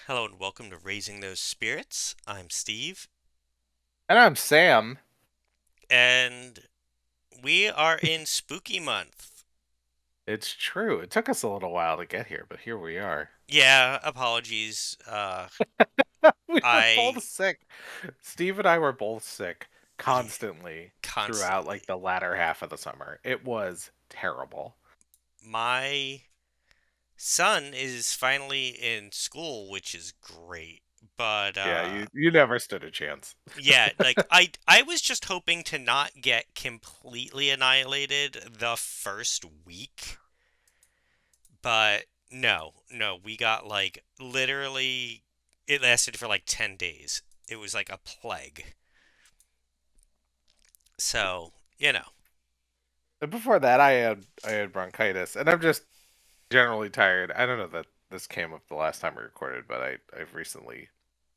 Hello and welcome to Raising Those Spirits. I'm Steve, And I'm Sam. and we are in Spooky Month. It's true. It took us a little while to get here, but here we are. Yeah, apologies. We were I both sick. Steve and I were both sick yeah, constantly throughout constantly. like the latter half of the summer. It was terrible. My son is finally in school, which is great. But Yeah, you never stood a chance. yeah, like I was just hoping to not get completely annihilated the first week. But no, we got like literally it lasted for like 10 days. It was like a plague. So, you know. And before that, I had bronchitis, and I'm just generally tired. I don't know that this came up the last time we recorded, but I've recently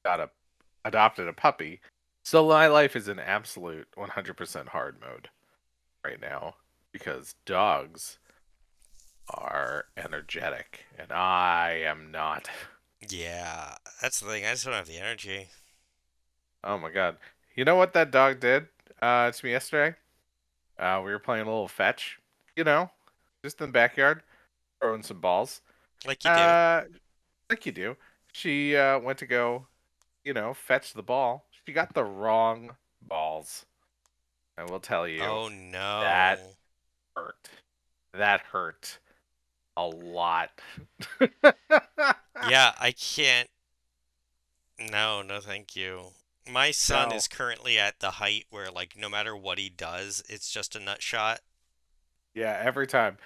got a adopted a puppy. So my life is in absolute 100% hard mode right now because dogs are energetic and I am not. Yeah, that's the thing. I just don't have the energy. Oh my god. You know what that dog did to me yesterday? We were playing a little fetch, you know, just in the backyard, throwing some balls. Like you do. Uh like you do. She went to go, fetch the ball. She got the wrong balls. I will tell you Oh that no. hurt. That hurt a lot. Yeah, I can't. No, no, thank you. My son No. is currently at the height where, like, no matter what he does, it's just a nut shot. Yeah, every time.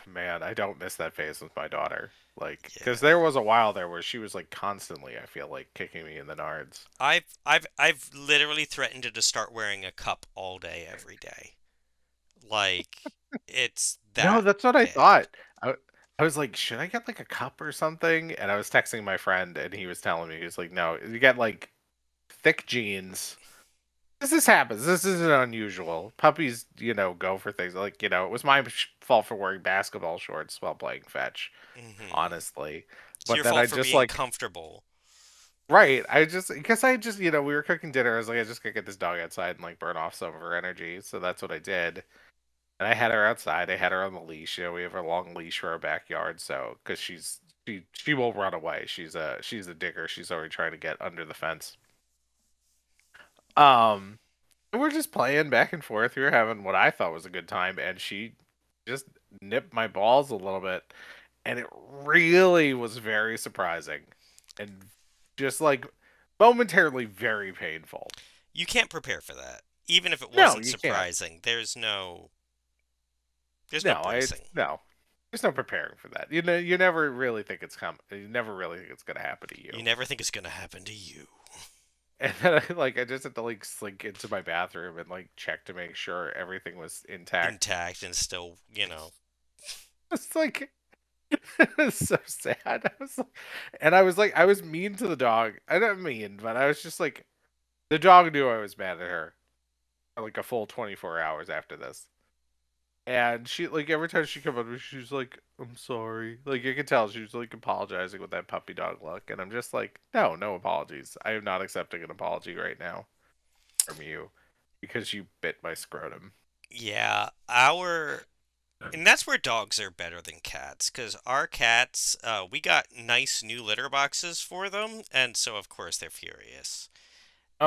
Man, I don't miss that phase with my daughter. Like, because Yeah. there was a while there where she was like constantly, I feel like, kicking me in the nards. I've literally threatened to start wearing a cup all day, every day. Like, it's No, that that's what I bad. thought. I was like, should I get like a cup or something? And I was texting my friend, and he was telling me, he was like, no, you get like thick jeans. This happens. This isn't unusual. Puppies, go for things like, it was my fault for wearing basketball shorts while playing fetch, Hmm. honestly. It's But your then fault I for just being like, comfortable. right. We were cooking dinner. I was like, I just gotta get this dog outside and like burn off some of her energy. So that's what I did. And I had her outside. I had her on the leash. We have a long leash for our backyard. So, because she will run away. She's a digger. She's already trying to get under the fence. Um, and we're just playing back and forth. We were having what I thought was a good time, and she just nipped my balls a little bit, and it really was very surprising, and just like momentarily very painful. You can't prepare for that. Even if it No, wasn't you can't. surprising, there's no No, I bracing. no. There's no preparing for that. You never really think it's coming. You never really think it's gonna happen to You you. never think it's gonna happen to you. And then I just had to like slink into my bathroom and like check to make sure everything was intact. Intact and still, It's like it's so sad. I was mean to the dog. I don't mean, but I was just like, the dog knew I was mad at her for like a full 24 hours after this. And she like every time she come up to me, she's like, "I'm sorry." Like you can tell she was like apologizing with that puppy dog look, and I'm just like, "No, no apologies. I am not accepting an apology right now from you because you bit my scrotum." yeah, and that's where dogs are better than cats, because our cats, we got nice new litter boxes for them, and so of course they're furious.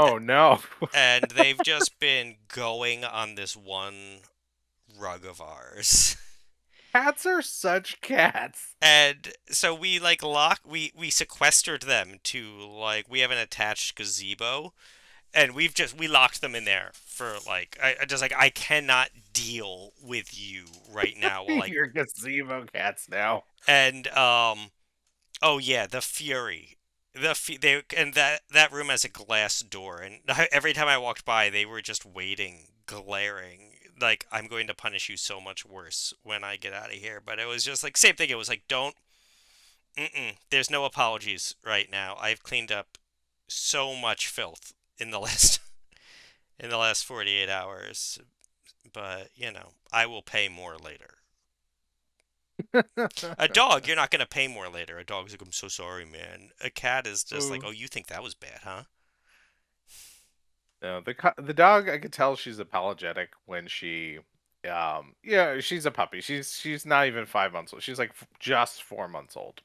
A- Oh no. And they've just been going on this one rug of ours. Cats are such cats. And so we like we sequestered them to like we have an attached gazebo, and we locked them in there for like I just like I cannot deal with you right now while like You're gazebo cats now. and oh yeah, the fury. They and that room has a glass door, and every time I walked by they were just waiting, glaring like I'm going to punish you so much worse when I get out of here. But it was just like same thing. It was like don't. There's no apologies right now. I've cleaned up so much filth in the last in the last 48 hours, but I will pay more later. A dog, you're not gonna pay more later. A dog's like, I'm so sorry, man. A cat is just like, Oh. oh, you think that was bad, huh? No, the dog, I could tell she's apologetic when she, yeah, she's a puppy. She's not even 5 months old. She's like just 4 months old.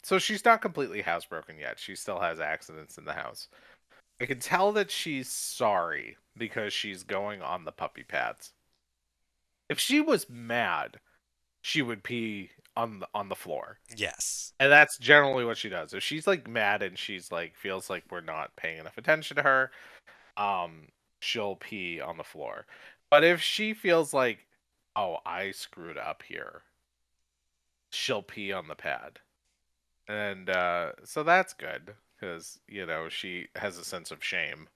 So she's not completely housebroken yet. She still has accidents in the house. I can tell that she's sorry because she's going on the puppy pads. If she was mad, she would pee on the floor. Yes. And that's generally what she does. If she's like mad and she's like feels like we're not paying enough attention to her, um, she'll pee on the floor. But if she feels like, oh, I screwed up here, she'll pee on the pad. And so that's good because, she has a sense of shame.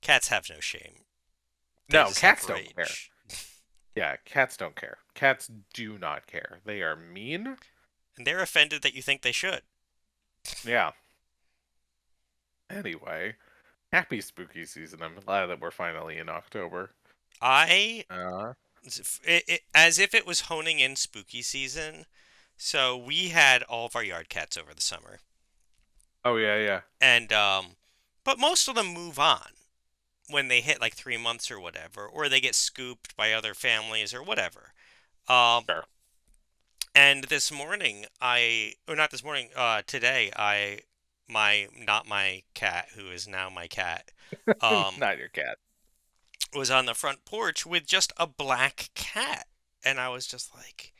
Cats have no shame. They No, just have cats don't care. rage. Yeah, cats don't care. Cats do not care. They are mean. And they're offended that you think they should. Yeah. Anyway, happy spooky season. I'm glad that we're finally in October. I, Uh, as if it was honing in spooky season, so we had all of our yard cats over the summer. oh yeah, yeah. And, but most of them move on when they hit like 3 months or whatever, or they get scooped by other families or whatever. Um, Sure. and this morning, or not this morning, today, not my cat, who is now my cat, um, Not your cat. was on the front porch with just a black cat. And I was just like,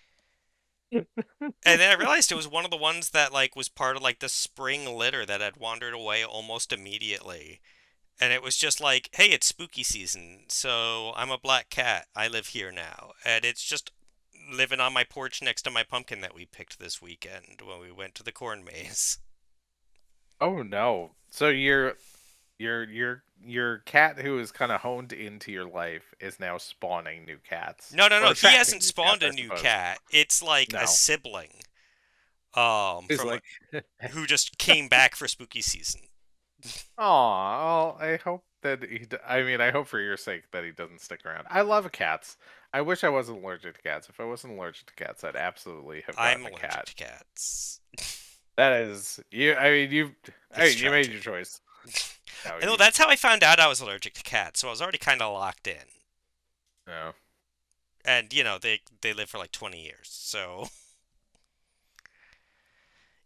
and then I realized it was one of the ones that like was part of like the spring litter that had wandered away almost immediately. And it was just like, hey, it's spooky season, so I'm a black cat. I live here now. And it's just living on my porch next to my pumpkin that we picked this weekend when we went to the corn maze. Oh no. So your cat who is kind of honed into your life is now spawning new cats No, no, or no. He attracting hasn't new cats, spawned a I new suppose. cat. It's like a No. sibling He's from like, who just came back for spooky season. "Aw, I hope that I mean, I hope for your sake that he doesn't stick around." I love cats. I wish I wasn't allergic to cats. If I wasn't allergic to cats, I'd absolutely have I'm gotten a allergic cat. to cats. That is you. I It's mean, you made your tragic. choice. No, I know you. that's how I found out I was allergic to cats, so I was already kind of locked in. No. And they live for like 20 years, so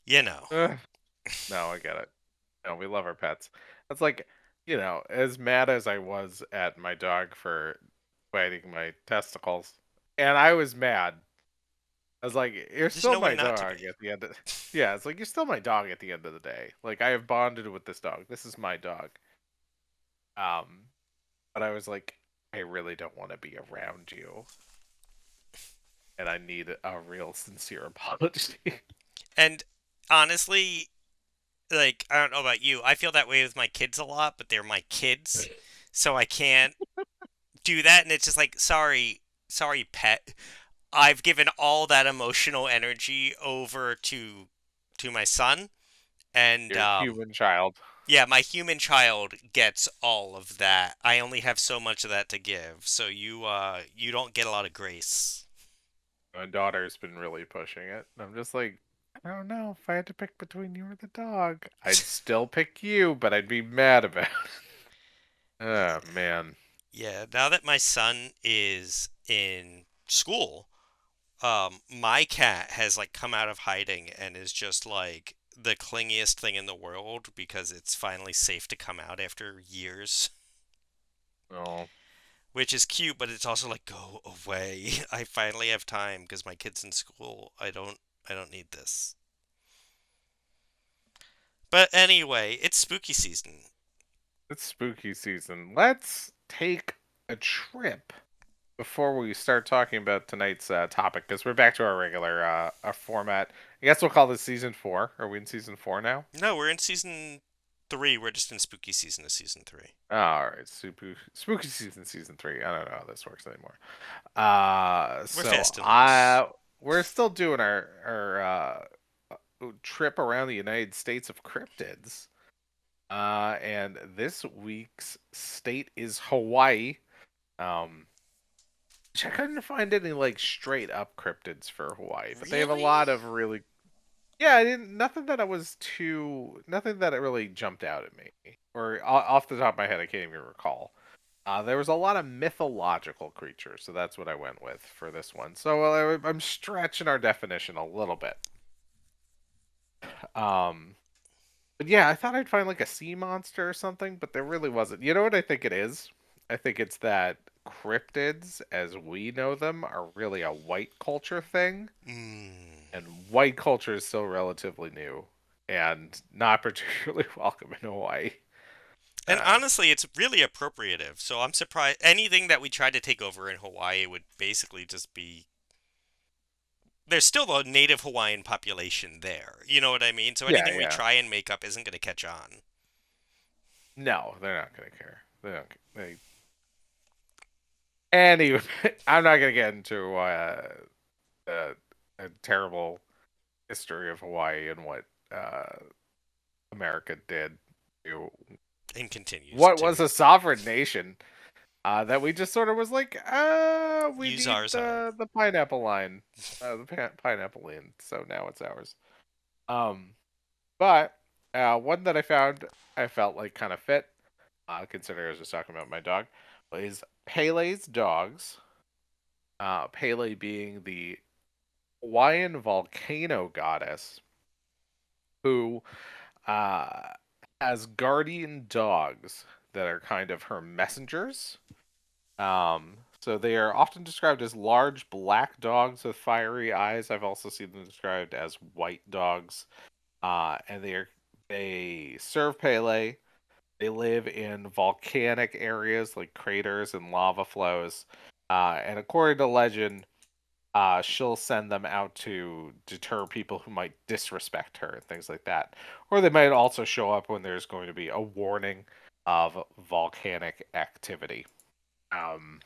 you know. Ugh. No, I get it. No, we love our pets. It's like, as mad as I was at my dog for biting my testicles, and I was mad. I was like, "You're There's still no way my not to dog be. at the end of." Yeah, it's like you're still my dog at the end of the day. Like I have bonded with this dog. This is my dog. Um, but I was like, I really don't want to be around you, and I need a real sincere apology. And honestly, like I don't know about you, I feel that way with my kids a lot, but they're my kids, so I can't do that. And it's just like, sorry, sorry, pet. I've given all that emotional energy over to my son, and Your human child. yeah, my human child gets all of that. I only have so much of that to give, so you don't get a lot of grace. My daughter's been really pushing it. I'm just like, I don't know. If I had to pick between you or the dog, I'd still pick you, but I'd be mad about it. Oh, man. Yeah, now that my son is in school, my cat has like come out of hiding and is just like the clingiest thing in the world because it's finally safe to come out after years, Oh, which is cute, but it's also like go away. I finally have time because my kid's in school. I don't need this. But anyway, it's spooky season. it's spooky season. Let's take a trip before we start talking about tonight's topic, because we're back to our regular format. I guess we'll call this season four. Are we in season four now? No, we're in season 3. We're just in spooky season of season 3. Oh, all right, spooky season three. I don't know how this works anymore. We're So fast and loose. I we're still doing our trip around the United States of cryptids. And this week's state is Hawaii. Um, I couldn't find any like straight up cryptids for Hawaii, but they have a Really? lot of really yeah. I didn't nothing that I was too nothing that it really jumped out at me or off the top of my head I can't even recall. There was a lot of mythological creatures, so that's what I went with for this one. So I'm stretching our definition a little bit. Um, but yeah, I thought I'd find like a sea monster or something, but there really wasn't. You know what I think it is? I think it's that cryptids, as we know them, are really a white culture thing, Mm. and white culture is still relatively new and not particularly welcome in Hawaii. And Uh, honestly, it's really appropriative. So I'm surprised anything that we tried to take over in Hawaii would basically just be there's still a native Hawaiian population there. You know what I mean? So yeah, anything we yeah. try and make up isn't going to catch on. No, they're not gonna care. They don't. They anyway. I'm not gonna get into a, a terrible history of Hawaii and what uh, America did to And continues what was to a sovereign nation that we just sort of was like, we use need ours hard. the pineapple line, pineapple land. So now it's ours. Um, but one that I found I felt like kind of fit, considering I was just talking about my dog, is Pele's dogs. Pele being the Hawaiian volcano goddess who uh, has guardian dogs that are kind of her messengers. So they are often described as large black dogs with fiery eyes. I've also seen them described as white dogs. And they serve Pele. They live in volcanic areas like craters and lava flows. And according to legend, she'll send them out to deter people who might disrespect her and things like that. Or they might also show up when there's going to be a warning of volcanic activity. Um,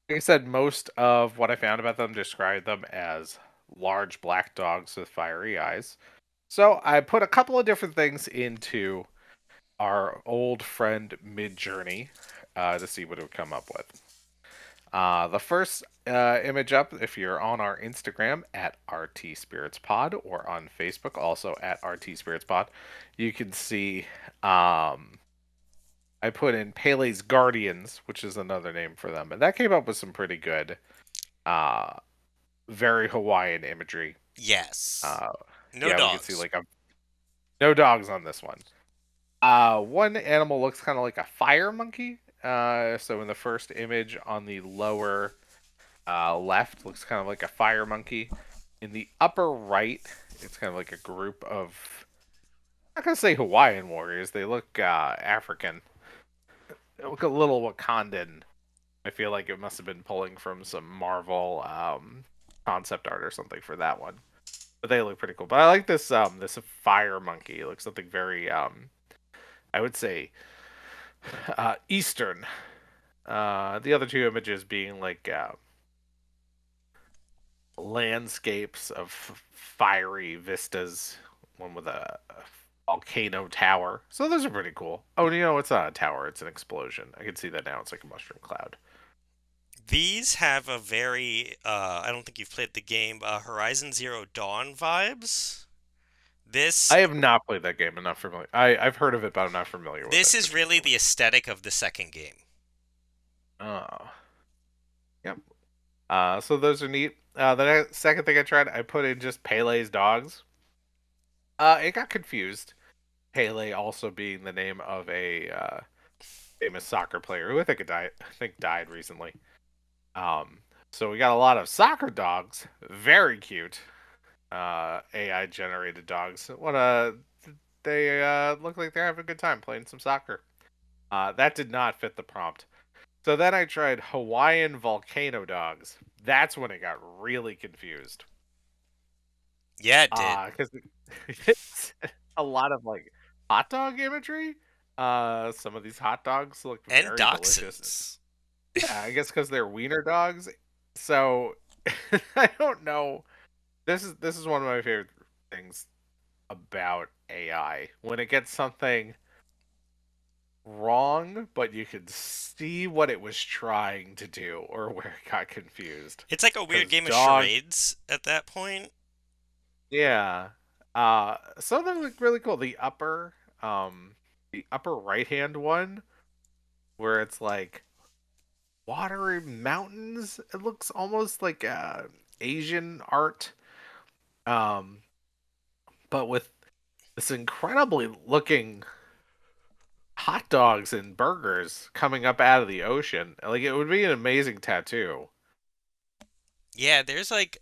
like I said, most of what I found about them described them as large black dogs with fiery eyes. So I put a couple of different things into our old friend Midjourney to see what it would come up with. The first image up, if you're on our Instagram at RT Spirits Pod or on Facebook also at RT Spirits Pod, you can see I put in Pele's Guardians, which is another name for them, and that came up with some pretty good, uh, very Hawaiian imagery. Yes. Uh, No yeah, we can see dogs. like no dogs on this one. One animal looks kind of like a fire monkey. So in the first image on the lower left looks kind of like a fire monkey. In the upper right, it's kind of like a group of I'm not gonna say Hawaiian warriors. They look African. They look a little Wakandan. I feel like it must have been pulling from some Marvel concept art or something for that one. But they look pretty cool. But I like this fire monkey. It looks something very I would say Eastern. The other two images being like landscapes of fiery vistas, one with a volcano tower. So those are pretty cool. Oh, you know, it's not a tower, it's an explosion. I can see that now. It's like a mushroom cloud. These have a very I don't think you've played the game Horizon Zero Dawn vibes. This I have not played that game. I'm not familiar. I've heard of it, but I'm not familiar with this it is really particularly. the aesthetic of the second game. Oh, yep. So those are neat. Second thing I tried, I put in just Pele's dogs. It got confused. Pele also being the name of a famous soccer player who I think died recently. Um, so we got a lot of soccer dogs, very cute. AI generated dogs. What they look like they're having a good time playing some soccer. That did not fit the prompt. So then I tried Hawaiian volcano dogs. That's when it got really confused. Yeah, it did. Because it's a lot of like hot dog imagery. Some of these hot dogs look And very delicious. dachshunds. Yeah, I guess because they're wiener dogs. So I don't know. This is one of my favorite things about AI when it gets something wrong, but you could see what it was trying to do or where it got confused. It's like a weird Because game of dog, charades at that point. yeah. So they look really cool. The upper right hand one, where it's like watery mountains. It looks almost like Asian art, um, but with this incredibly looking hot dogs and burgers coming up out of the ocean. Like it would be an amazing tattoo. Yeah, there's like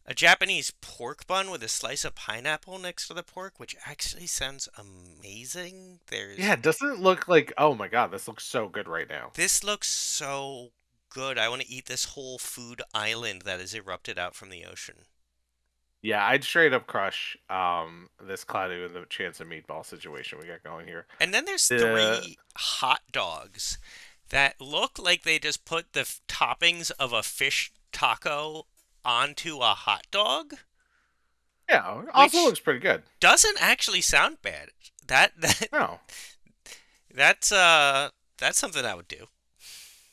a Japanese pork bun with a slice of pineapple next to the pork, which actually sounds amazing. Yeah, doesn't it look like? Oh my god, this looks so good right now. This looks so good. I want to eat this whole food island that has erupted out from the ocean. Yeah, I'd straight up crush this cloudy with a chance of meatball situation we got going here. And then there's The three hot dogs that look like they just put the toppings of a fish taco onto a hot dog, Yeah, also which looks pretty good. doesn't actually sound bad. That that No, that's uh that's something I would do.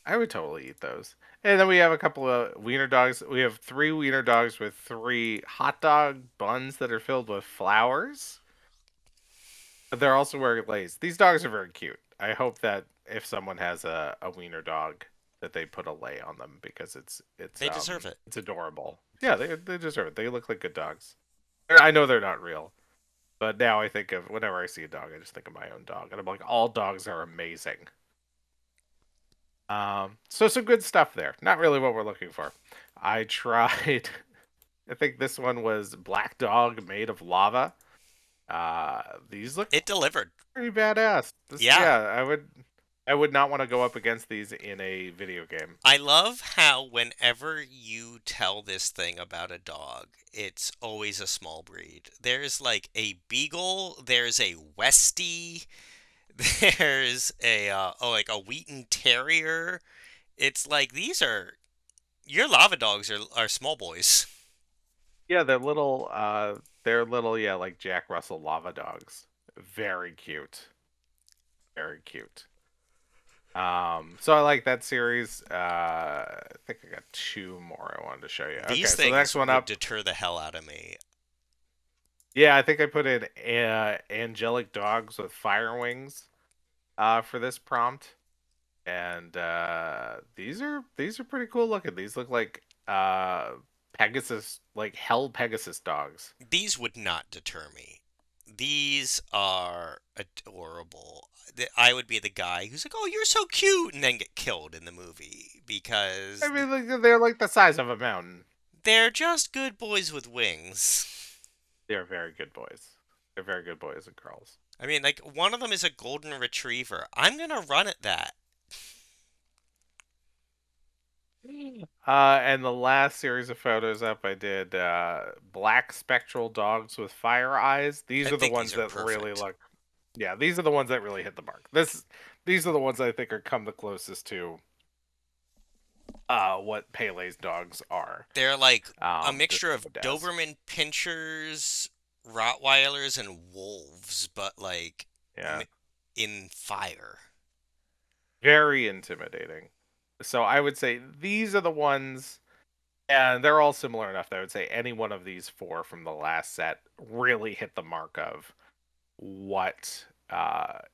I would totally eat those. And then we have a couple of wiener dogs. We have three wiener dogs with three hot dog buns that are filled with flowers. But they're also wearing lace. These dogs are very cute. I hope that if someone has a wiener dog, that they put a lei on them because They deserve it. it's adorable. Yeah, they deserve it. They look like good dogs. I know they're not real, but now I think of whenever I see a dog, I just think of my own dog, and I'm like, all dogs are amazing. So some good stuff there. Not really what we're looking for. I tried. I think this one was black dog made of lava. These look It delivered. pretty badass. This, Yeah. yeah, I would not want to go up against these in a video game. I love how whenever you tell this thing about a dog, it's always a small breed. There's like a beagle, there's a Westie, there's a like a Wheaton Terrier. It's like these are your lava dogs are small boys. Yeah, they're little, yeah, like Jack Russell lava dogs. Very cute. Very cute. So I like that series. I think I got two more I wanted to show you. These Okay, so the next things one would up. deter the hell out of me. Yeah, I think I put in angelic dogs with fire wings for this prompt. And these are pretty cool looking. These look like Pegasus, like hell Pegasus dogs. These would not deter me. These are adorable. I would be the guy who's like, "Oh, you're so cute," and then get killed in the movie I because mean, like, they're like the size of a mountain. they're just good boys with wings. They're very good boys. They're very good boys and girls. I mean, like, one of them is a golden retriever. I'm gonna run at that. And the last series of photos up, I did black spectral dogs with fire eyes. I These are the think these ones are that really perfect. look. Yeah, these are the ones that really hit the mark. These are the ones I think are come the closest to what Pele's dogs are. They're like a Just mixture of badass. Doberman Pinschers, Rottweilers, and wolves, but like Yeah, in fire. very intimidating. So I would say these are the ones, and they're all similar enough that I would say any one of these four from the last set really hit the mark of what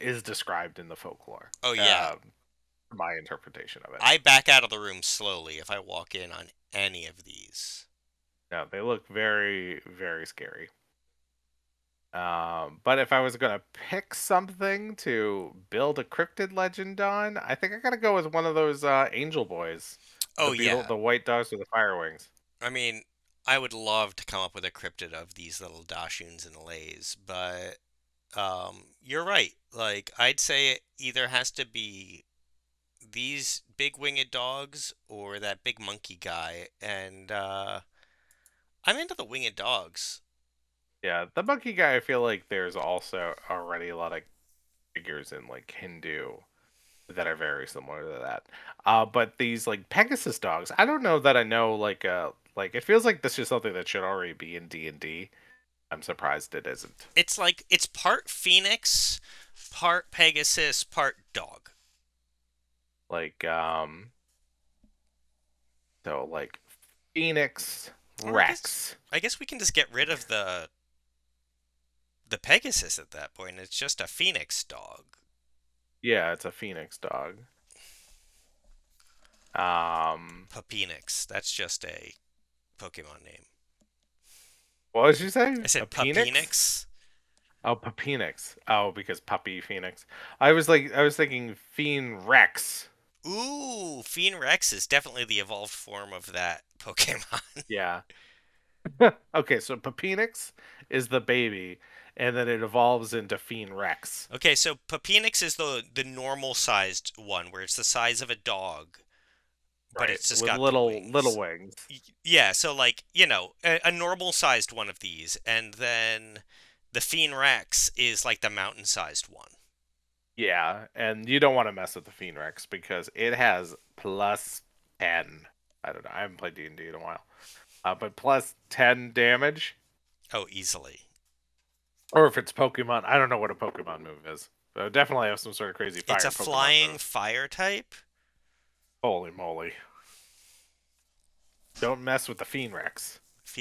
is described in the folklore. Oh yeah, My interpretation of it. I back out of the room slowly if I walk in on any of these. No, they look very, very scary. But if I was gonna pick something to build a cryptid legend on, I think I gotta go with one of those angel boys, Oh yeah, the white dogs with the fire wings. I mean, I would love to come up with a cryptid of these little Dashuns and Lays, but you're right. Like, I'd say it either has to be these big winged dogs or that big monkey guy, and I'm into the winged dogs. Yeah, the monkey guy. I feel like there's also already a lot of figures in like Hindu that are very similar to that. But these like Pegasus dogs, I don't know that I know like it feels like this is something that should already be in D&D. I'm surprised it isn't. It's like it's part Phoenix, Part Pegasus, part dog. Like like Phoenix Or Rex. I guess we can just get rid of the Pegasus at that point. It's just a Phoenix dog. Yeah, it's a Phoenix dog. Um, Papenix. That's just a Pokemon name. what did you say? I A said Phoenix? Papenix. Oh, Papenix. Oh, because puppy Phoenix. I was thinking Fiend Rex. Ooh, Phoenix is definitely the evolved form of that Pokemon. Yeah. Okay, so Papenix is the baby, and then it evolves into Fiend Rex. Okay, so Papenix is the normal sized one, where it's the size of a dog, but Right. it's just With got the little wings. wings. Yeah, so like, a normal sized one of these, and then the Phoenix is like the mountain sized one. Yeah, and you don't want to mess with the Fiend Rex because it has plus 10. I don't know. I haven't played D&D in a while. But plus 10 damage. Oh, easily. Or if it's Pokemon, I don't know what a Pokemon move is. But it definitely have some sort of crazy It's a fire Pokemon flying move. fire type. Holy moly. Don't mess with the Fiend Rex.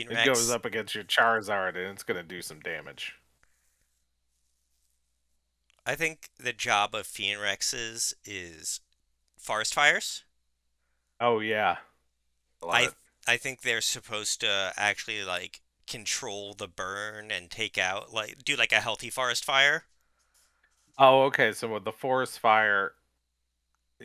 It goes Phoenix. up against your Charizard and it's going to do some damage. I think the job of Phoenixes is forest fires. Oh, yeah. I love I it. I think they're supposed to actually like control the burn and take out like do like a healthy forest fire. Oh, okay. So with the Forest Fire.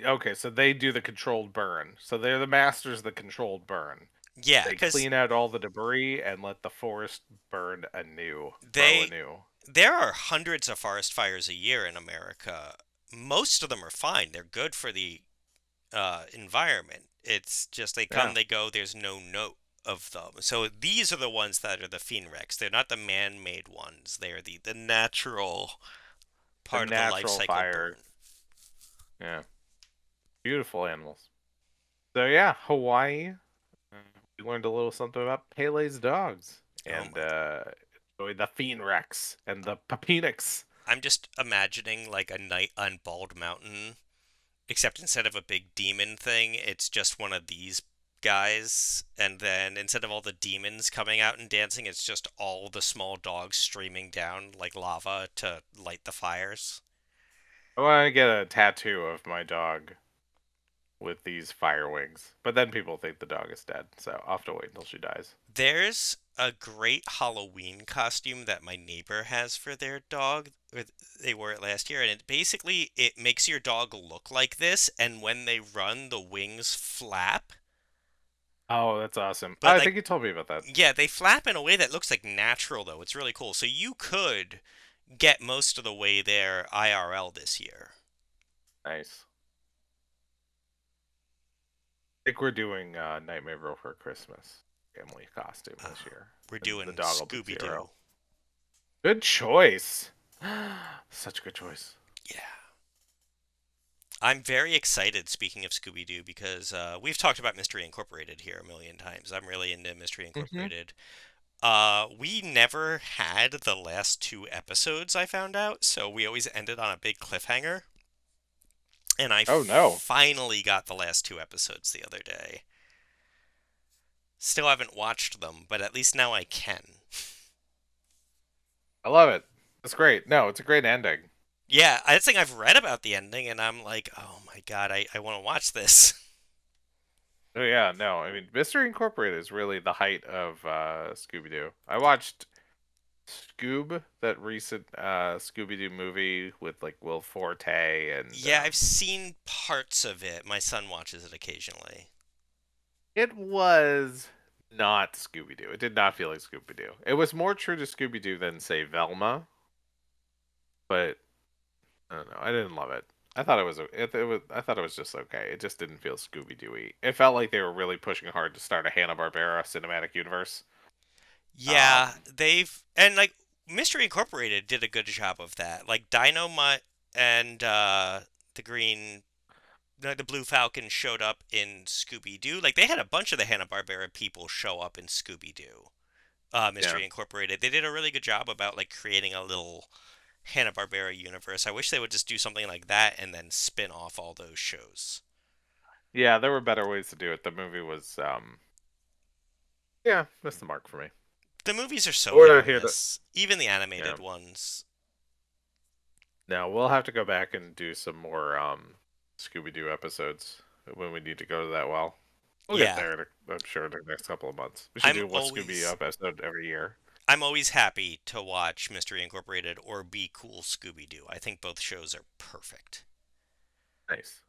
Okay, so they do the controlled burn. So they're the masters of the controlled burn. Yeah, They because clean out all the debris and let the forest burn anew, grow they anew. there are hundreds of forest fires a year in America. Most of them are fine. They're good for the environment. It's just they come, Yeah, they go. There's no note of them. So these are the ones that are the Phoenix. They're not the man-made ones. They are the natural the part of the life natural cycle fire. burn. Yeah, beautiful animals. So yeah, Hawaii. uh, We learned a little something about Pele's dogs Oh and my God. enjoyed the Phoenix and the Papinix. I'm just imagining like a night on Bald Mountain, except instead of a big demon thing, it's just one of these guys. And then instead of all the demons coming out and dancing, it's just all the small dogs streaming down like lava to light the fires. I want to get a tattoo of my dog with these fire wings, but then people think the dog is dead, so I'll have to wait until she dies. There's a great Halloween costume that my neighbor has for their dog. They wore it last year, and it makes your dog look like this, and when they run, the wings flap. Oh, that's awesome. But I like, think you told me about that. yeah, they flap in a way that looks like natural, though. It's really cool. So you could get most of the way there IRL this year. Nice. I think we're doing Nightmare Before Christmas family costume Uh, this year, we're and the doing dog will be Scooby Doo. Zero. Good choice. Such a good choice. Yeah. I'm very excited, speaking of Scooby Doo, because we've talked about Mystery Incorporated here a million times. I'm really into Mystery Hmm. Incorporated. We never had the last two episodes, I found out, so we always ended on a big cliffhanger. And I Oh no, finally got the last two episodes the other day. Still haven't watched them, but at least now I can. I love it. That's great. No, it's a great ending. Yeah, I think I've read about the ending, and I'm like, oh my god, I want to watch this. Oh yeah, no, I mean Mystery Incorporated is really the height of Scooby Doo. I watched Scoob, that recent Scooby Doo movie with like Will Forte and Yeah, I've seen parts of it. My son watches it occasionally. it was not Scooby Doo. It did not feel like Scooby Doo. It was more true to Scooby Doo than say Velma, but I don't know. I didn't love it. I thought it was I thought it was just okay. It just didn't feel Scooby Dooey. It felt like they were really pushing hard to start a Hanna Barbera cinematic universe. Yeah, Um, and like Mystery Incorporated did a good job of that. Like Dynamite and the green the Blue Falcon showed up in Scooby Doo. Like they had a bunch of the Hanna-Barbera people show up in Scooby Doo. yeah, Mystery Incorporated. They did a really good job about like creating a little Hanna-Barbera universe. I wish they would just do something like that and then spin off all those shows. Yeah, there were better ways to do it. The movie was, yeah, missed the mark for me. The movies are so We're hit or not here to, miss, even the yeah. animated ones. Now we'll have to go back and do some more Scooby Doo episodes when we need to go to that well. We'll get Yeah, there, I'm sure, in the next couple of months. We should I'm do one Scooby always episode every year. I'm always happy to watch Mystery Incorporated or Be Cool Scooby Doo. I think both shows are perfect. Nice.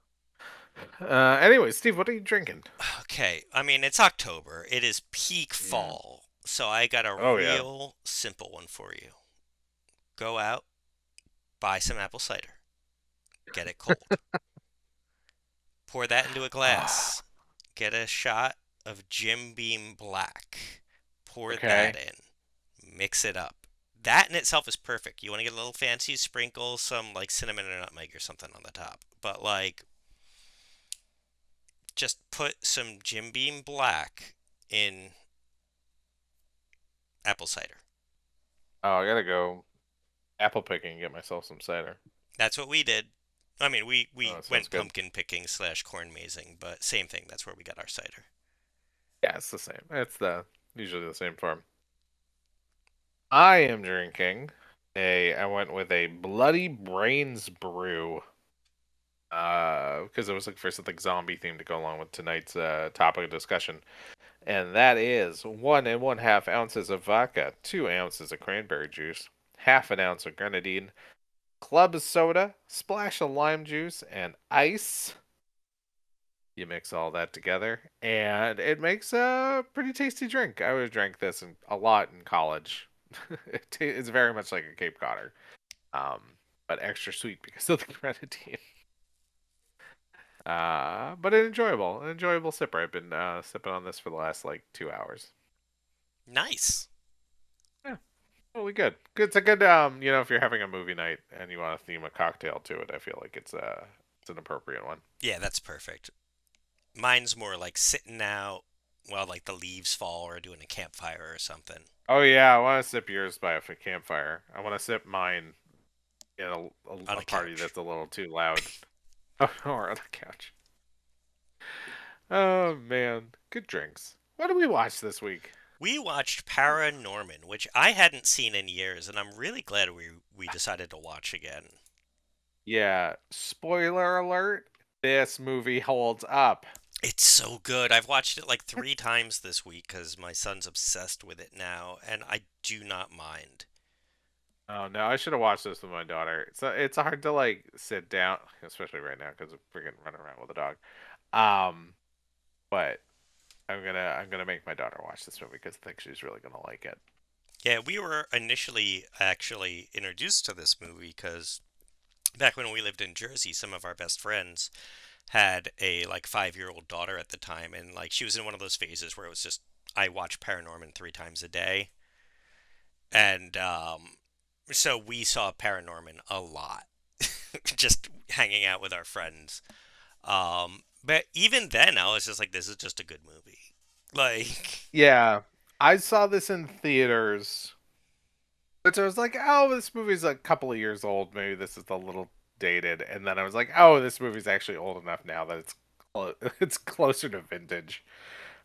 Anyway, Steve, what are you drinking? Okay, I mean it's October. It is peak Mm. fall. So I got a Oh yeah. real simple one for you. Go out, buy some apple cider, get it cold. Pour that into a Ah, glass. Get a shot of Jim Beam Black. Pour that okay. in. Mix it up. That in itself is perfect. You want to get a little fancy, sprinkle some like cinnamon or nutmeg or something on the top. But like just put some Jim Beam Black in apple cider. Oh, I gotta go apple picking and get myself some cider. That's what we did. I mean, we Oh, we that sounds went good. pumpkin picking slash corn mazing, but same thing. That's where we got our cider. Yeah, it's the same. It's the usually the same farm. I am drinking I went with a Bloody Brains brew. Because I was looking for something zombie themed to go along with tonight's topic of discussion. And that is 1.5 ounces of vodka, 2 ounces of cranberry juice, half an ounce of grenadine, club soda, splash of lime juice, and ice. You mix all that together, and it makes a pretty tasty drink. I would have drank this a lot in college. It's very much like a Cape Codder, um, but extra sweet because of the grenadine. But an enjoyable sipper. I've been sipping on this for the last like 2 hours. Nice. Yeah, really good. It's a good if you're having a movie night and you want to theme a cocktail to it, I feel like it's an appropriate one. Yeah, that's perfect. Mine's more like sitting out while like the leaves fall or doing a campfire or something Oh yeah, I want to sip yours by a campfire. I want to sip mine in on a a party couch. that's a little too loud. Or on the couch. Oh man, good drinks. What did we watch this week? We watched Paranorman, which I hadn't seen in years, and I'm really glad we decided to watch again. Yeah, spoiler alert. This movie holds up. It's so good. I've watched it like 3 times this week because my son's obsessed with it now, and I do not mind. Oh no, I should have watched this with my daughter. It's hard to like sit down, especially right now because we're freaking running around with a dog. Um, but I'm gonna make my daughter watch this movie because I think she's really gonna like it. Yeah, we were initially actually introduced to this movie because back when we lived in Jersey, some of our best friends had a like 5-year-old daughter at the time, and like she was in one of those phases where it was just I watch Paranorman 3 times a day, and so we saw Paranorman a lot, just hanging out with our friends. But even then, I was just like, this is just a good movie. Like, Yeah, I saw this in theaters, but I was like, oh, this movie's a couple of years old. Maybe this is a little dated. And then I was like, oh, this movie's actually old enough now that it's closer to vintage.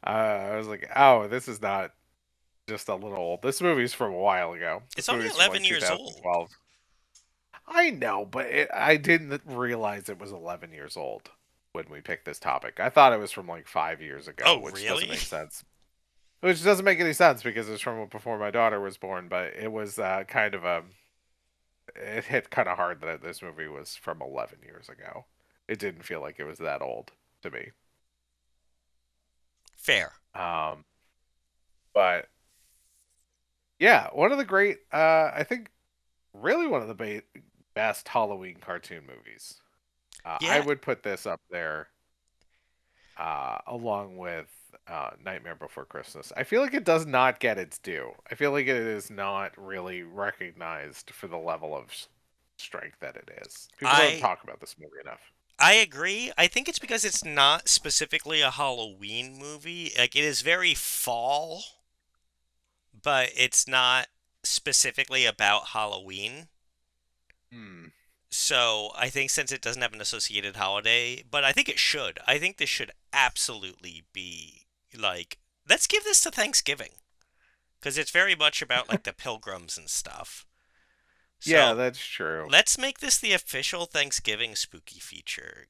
I was like, oh, this is not just a little old. This movie's from a while ago. it's This only movie's from like 11 years old. 2012. I know, but I didn't realize it was 11 years old when we picked this topic. I thought it was from like 5 years ago, Oh, which doesn't really? make sense. Which doesn't make any sense because it's from before my daughter was born, but it was kind of a. It hit kind of hard that this movie was from 11 years ago. It didn't feel like it was that old to me. Fair. Um, but yeah, one of the great, I think, really one of the best Halloween cartoon movies. I Yeah, would put this up there along with Nightmare Before Christmas. I feel like it does not get its due. I feel like it is not really recognized for the level of strength that it is. People don't I talk about this movie enough. I agree. I think it's because it's not specifically a Halloween movie. Like it is very fall, but it's not specifically about Halloween. Hmm. So I think since it doesn't have an associated holiday, but I think it should. I think this should absolutely be like, let's give this to Thanksgiving because it's very much about like the pilgrims and stuff. Yeah, So that's true. let's make this the official Thanksgiving spooky feature.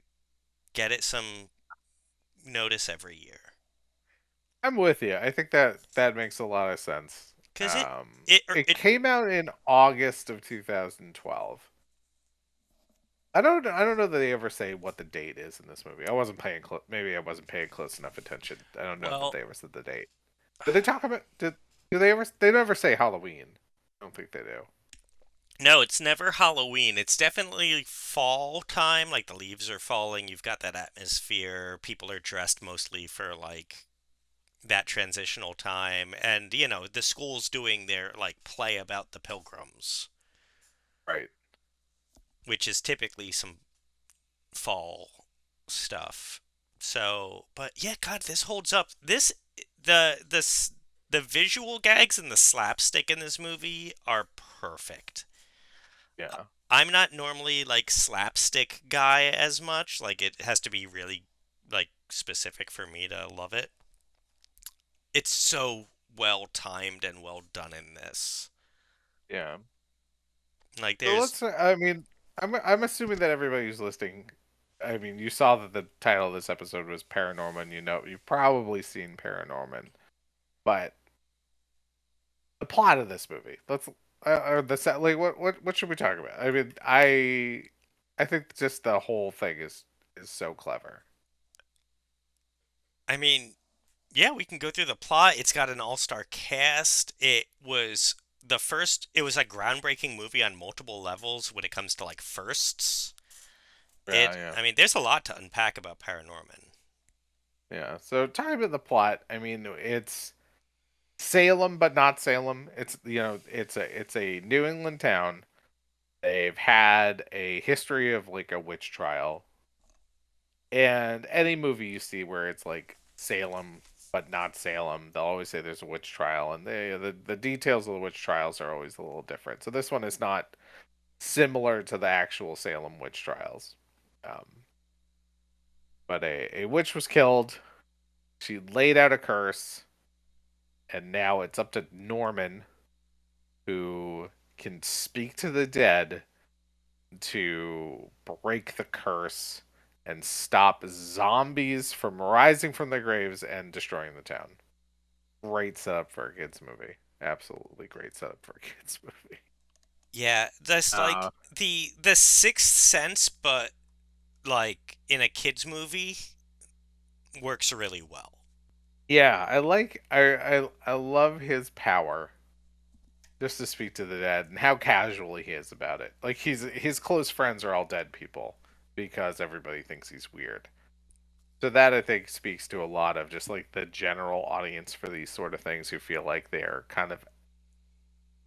Get it some notice every year. I'm with you. I think that that makes a lot of sense. Cause it It it came out in August of 2012. I don't know that they ever say what the date is in this movie. I wasn't paying maybe I wasn't paying close enough attention. I don't know that well, they ever said the date. Did they talk about did do they ever they never say Halloween. I don't think they do. no, it's never Halloween. It's definitely fall time. Like the leaves are falling. You've got that atmosphere. People are dressed mostly for like that transitional time, and the school's doing their like play about the pilgrims, Right. which is typically some fall stuff. So, but yeah, God, this holds up. The visual gags and the slapstick in this movie are perfect. Yeah. I'm not normally like slapstick guy as much. Like it has to be really like specific for me to love it. It's so well timed and well done in this. Yeah. Like So there's let's I mean I'm assuming that everybody who's listening I mean, you saw that the title of this episode was Paranorman. You know, you've probably seen Paranorman, but the plot of this movie. Let's or the set. Like, what should we talk about? I mean, I think just the whole thing is so clever. I mean, yeah, we can go through the plot. It's got an all-star cast. It was a groundbreaking movie on multiple levels when it comes to like firsts. Yeah, yeah, I mean, there's a lot to unpack about Paranorman. yeah. So talking about the plot, I mean, it's Salem, but not Salem. It's it's a New England town. They've had a history of like a witch trial. And any movie you see where it's like Salem but not Salem, they'll always say there's a witch trial, and the details of the witch trials are always a little different. So this one is not similar to the actual Salem witch trials. Um, but a witch was killed. She laid out a curse, and now it's up to Norman, who can speak to the dead, to break the curse and stop zombies from rising from their graves and destroying the town. Great setup for a kids movie. Absolutely great setup for a kids movie. Yeah, that's Uh, like the Sixth Sense, but like in a kids movie, works really well. yeah, I love his power just to speak to the dead and how casual he is about it. Like his close friends are all dead people because everybody thinks he's weird. So that I think speaks to a lot of just like the general audience for these sort of things who feel like they're kind of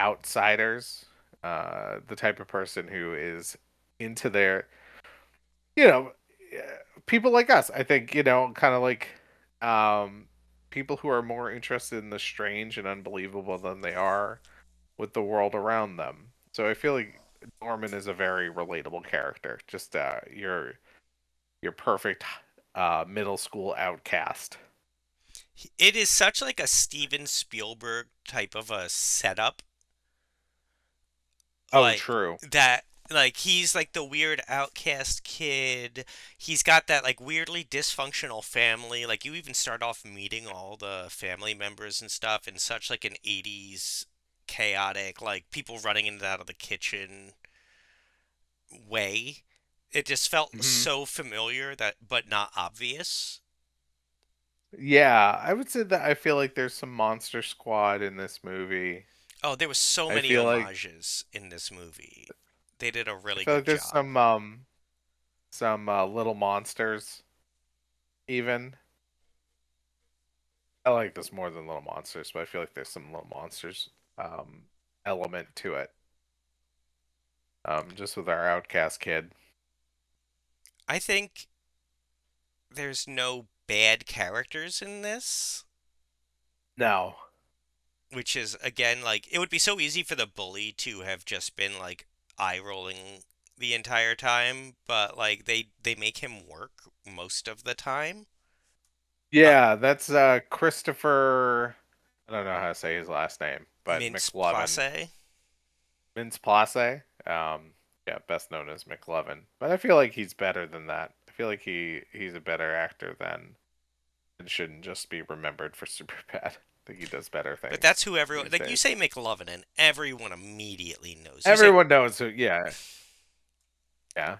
outsiders. The type of person who is into their, you know, people like us. I think kind of like um, people who are more interested in the strange and unbelievable than they are with the world around them. So I feel like Norman is a very relatable character. Just your perfect middle school outcast. It is such like a Steven Spielberg type of a setup, Oh, like true. that. Like he's like the weird outcast kid. He's got that like weirdly dysfunctional family. Like you even start off meeting all the family members and stuff in such like an 80s chaotic, like people running in and out of the kitchen way. It just felt Hmm. so familiar that but not obvious. Yeah, I would say that I feel like there's some Monster Squad in this movie. Oh, there was so I many feel like homages in this movie. They did a I really feel good like there's job. some little monsters even. I like this more than little monsters, but I feel like there's some little monsters um element to it. Just with our outcast kid. I think there's no bad characters in this, No. which is again like it would be so easy for the bully to have just been like eye rolling the entire time, but like they make him work most of the time. Uh, Yeah, that's Christopher. I don't know how to say his last name, but Mince McLovin. Place. Mintz Place. Yeah, best known as McLovin. But I feel like he's better than that. I feel like he's a better actor than and shouldn't just be remembered for Superbad. I think he does better But things that's who everyone these like. You days. say McLovin, and everyone immediately knows. You say Everyone knows who. Yeah, yeah,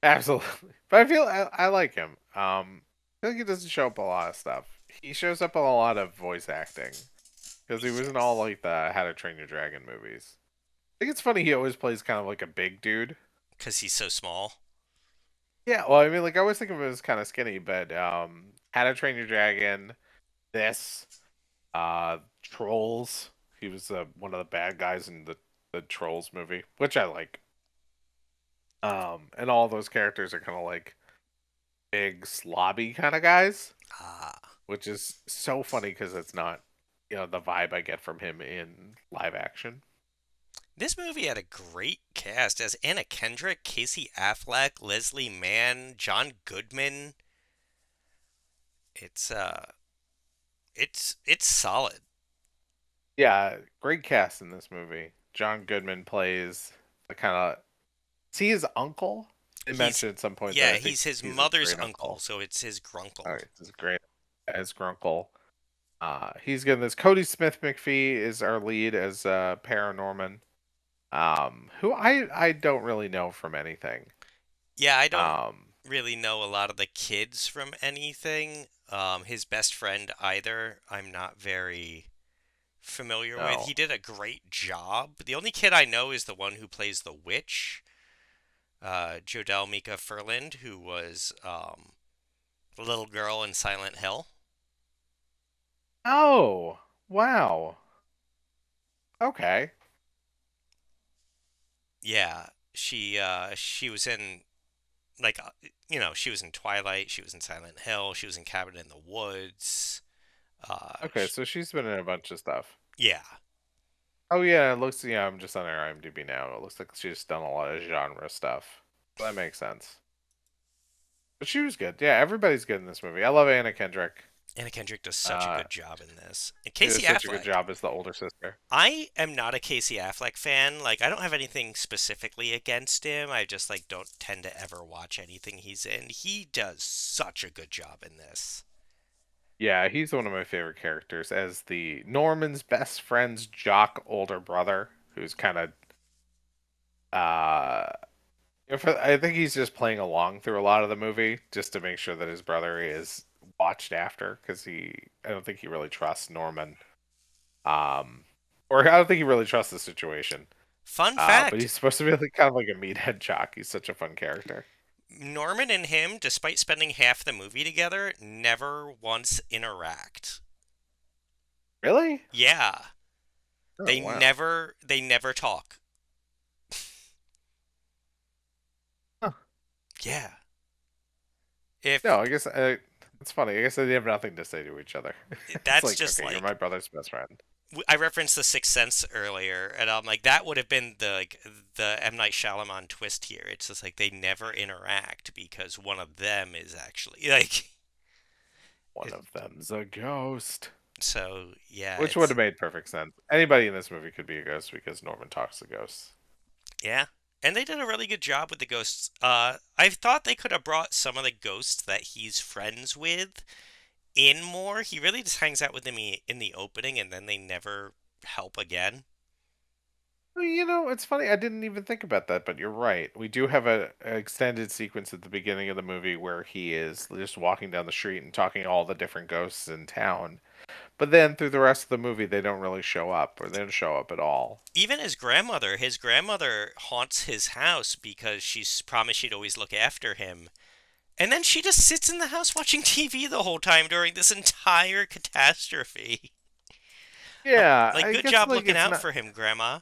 absolutely. But I feel I like him. I feel like he doesn't show up a lot of stuff. He shows up in a lot of voice acting because he was in all yes, like the How to Train Your Dragon movies. I think it's funny he always plays kind of like a big dude. because he's so small. Yeah, well, I mean, like I always think of him as kind of skinny, but How to Train Your Dragon, this, Trolls. He was one of the bad guys in the Trolls movie, which I like. And all those characters are kind of like big slobby kind of guys, Ah, which is so funny because it's not, the vibe I get from him in live action. this movie had a great cast as Anna Kendrick, Casey Affleck, Leslie Mann, John Goodman. It's it's solid. Yeah, great cast in this movie. John Goodman plays the kind of. Is he his uncle? They He's mentioned at some point that yeah, I think he's his he's his mother's great uncle, uncle. so it's his All grunkle. right, this is great. As Grunkle. He's good in this. Cody Smith McPhee is our lead as Paranorman. Who I don't really know from anything. Yeah, I don't Um, really know a lot of the kids from anything. His best friend either. I'm not very familiar with. no. He did a great job. The only kid I know is the one who plays the witch, Jodelle Mika Furland, who was the little girl in Silent Hill. Oh, wow. Okay. Yeah, she was in like she was in Twilight, she was in Silent Hill, she was in Cabin in the Woods. Okay, so she's been in a bunch of stuff. Yeah, Oh yeah, it looks. Yeah, I'm just on her IMDb now. It looks like she's done a lot of genre stuff. That makes sense. But she was good. Yeah, everybody's good in this movie. I love Anna Kendrick. Anna Kendrick does such a Uh, good job in this. And she Casey does such a good Affleck. job as the older sister. I am not a Casey Affleck fan. Like, I don't have anything specifically against him. I just like don't tend to ever watch anything he's in. He does such a good job in this. Yeah, he's one of my favorite characters as the Norman's best friend's jock older brother, who's kind of uh I think he's just playing along through a lot of the movie just to make sure that his brother is watched after because I don't think he really trusts Norman. Um or I don't think he really trusts the situation. Fun But fact, he's supposed to be like kind of like a meathead jock. He's such a fun character. Norman and him, despite spending half the movie together, never once interact. Really? Yeah, Oh wow. they never talk. Huh. Yeah. If No, I guess it's funny. I guess they have nothing to say to each other. It's that's like, just okay, you're my like brother's best friend. I referenced The Sixth Sense earlier, and I'm like, that would have been the M Night Shyamalan twist here. It's just like they never interact because one of them is actually like, One it, of them's a ghost. so yeah, Which would it's have made perfect sense. Anybody in this movie could be a ghost because Norman talks to ghosts. yeah, and they did a really good job with the ghosts. I thought they could have brought some of the ghosts that he's friends with in more. He really just hangs out with them in the opening, and then they never help again. Well, it's funny. I didn't even think about that, but you're right. We do have a extended sequence at the beginning of the movie where he is just walking down the street and talking to all the different ghosts in town. But then through the rest of the movie, they don't really show up, or they don't show up at all. Even his grandmother haunts his house because she's promised she'd always look after him. And then she just sits in the house watching TV the whole time during this entire catastrophe. Yeah, Like, I good guess job like looking it's out not for him, Grandma.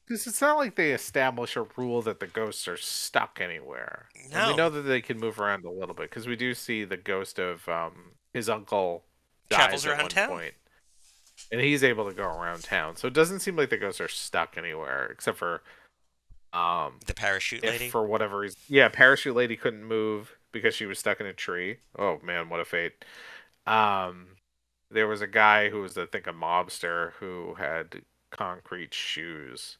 because it's not like they establish a rule that the ghosts are stuck anywhere, and we know No. that they can move around a little bit because we do see the ghost of his uncle Travels dies at around one town. point, and he's able to go around town. So it doesn't seem like the ghosts are stuck anywhere except for The parachute If lady. for whatever reason, yeah, parachute lady couldn't move because she was stuck in a tree. Oh man, what a fate. Um, there was a guy who was, I think, a mobster who had concrete shoes.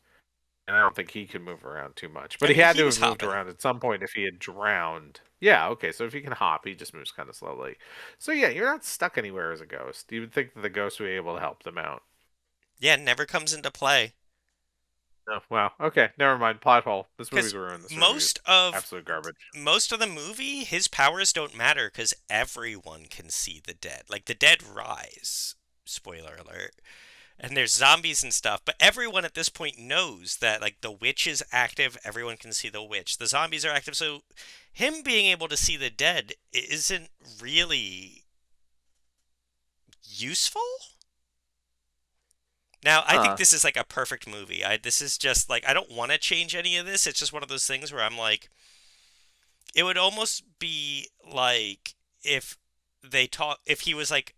And I don't think he could move around too much. But I he mean, had he to was have moved hopping. around at some point if he had drowned. Yeah, okay, so if he can hop, he just moves kind of slowly. So yeah, you're not stuck anywhere as a ghost. You would think that the ghost would be able to help them out. Yeah, never comes into play. Oh, wow. Okay, never mind. Plot hole. This movie's Because ruined. This movie is most of absolute garbage. most of the movie, his powers don't matter because everyone can see the dead. Like the dead rise. Spoiler alert. And there's zombies and stuff, but everyone at this point knows that like the witch is active. Everyone can see the witch. The zombies are active, so him being able to see the dead isn't really useful. Now, I think Huh. this is like a perfect movie. This is just like I don't want to change any of this. It's just one of those things where I'm like, it would almost be like if if he was like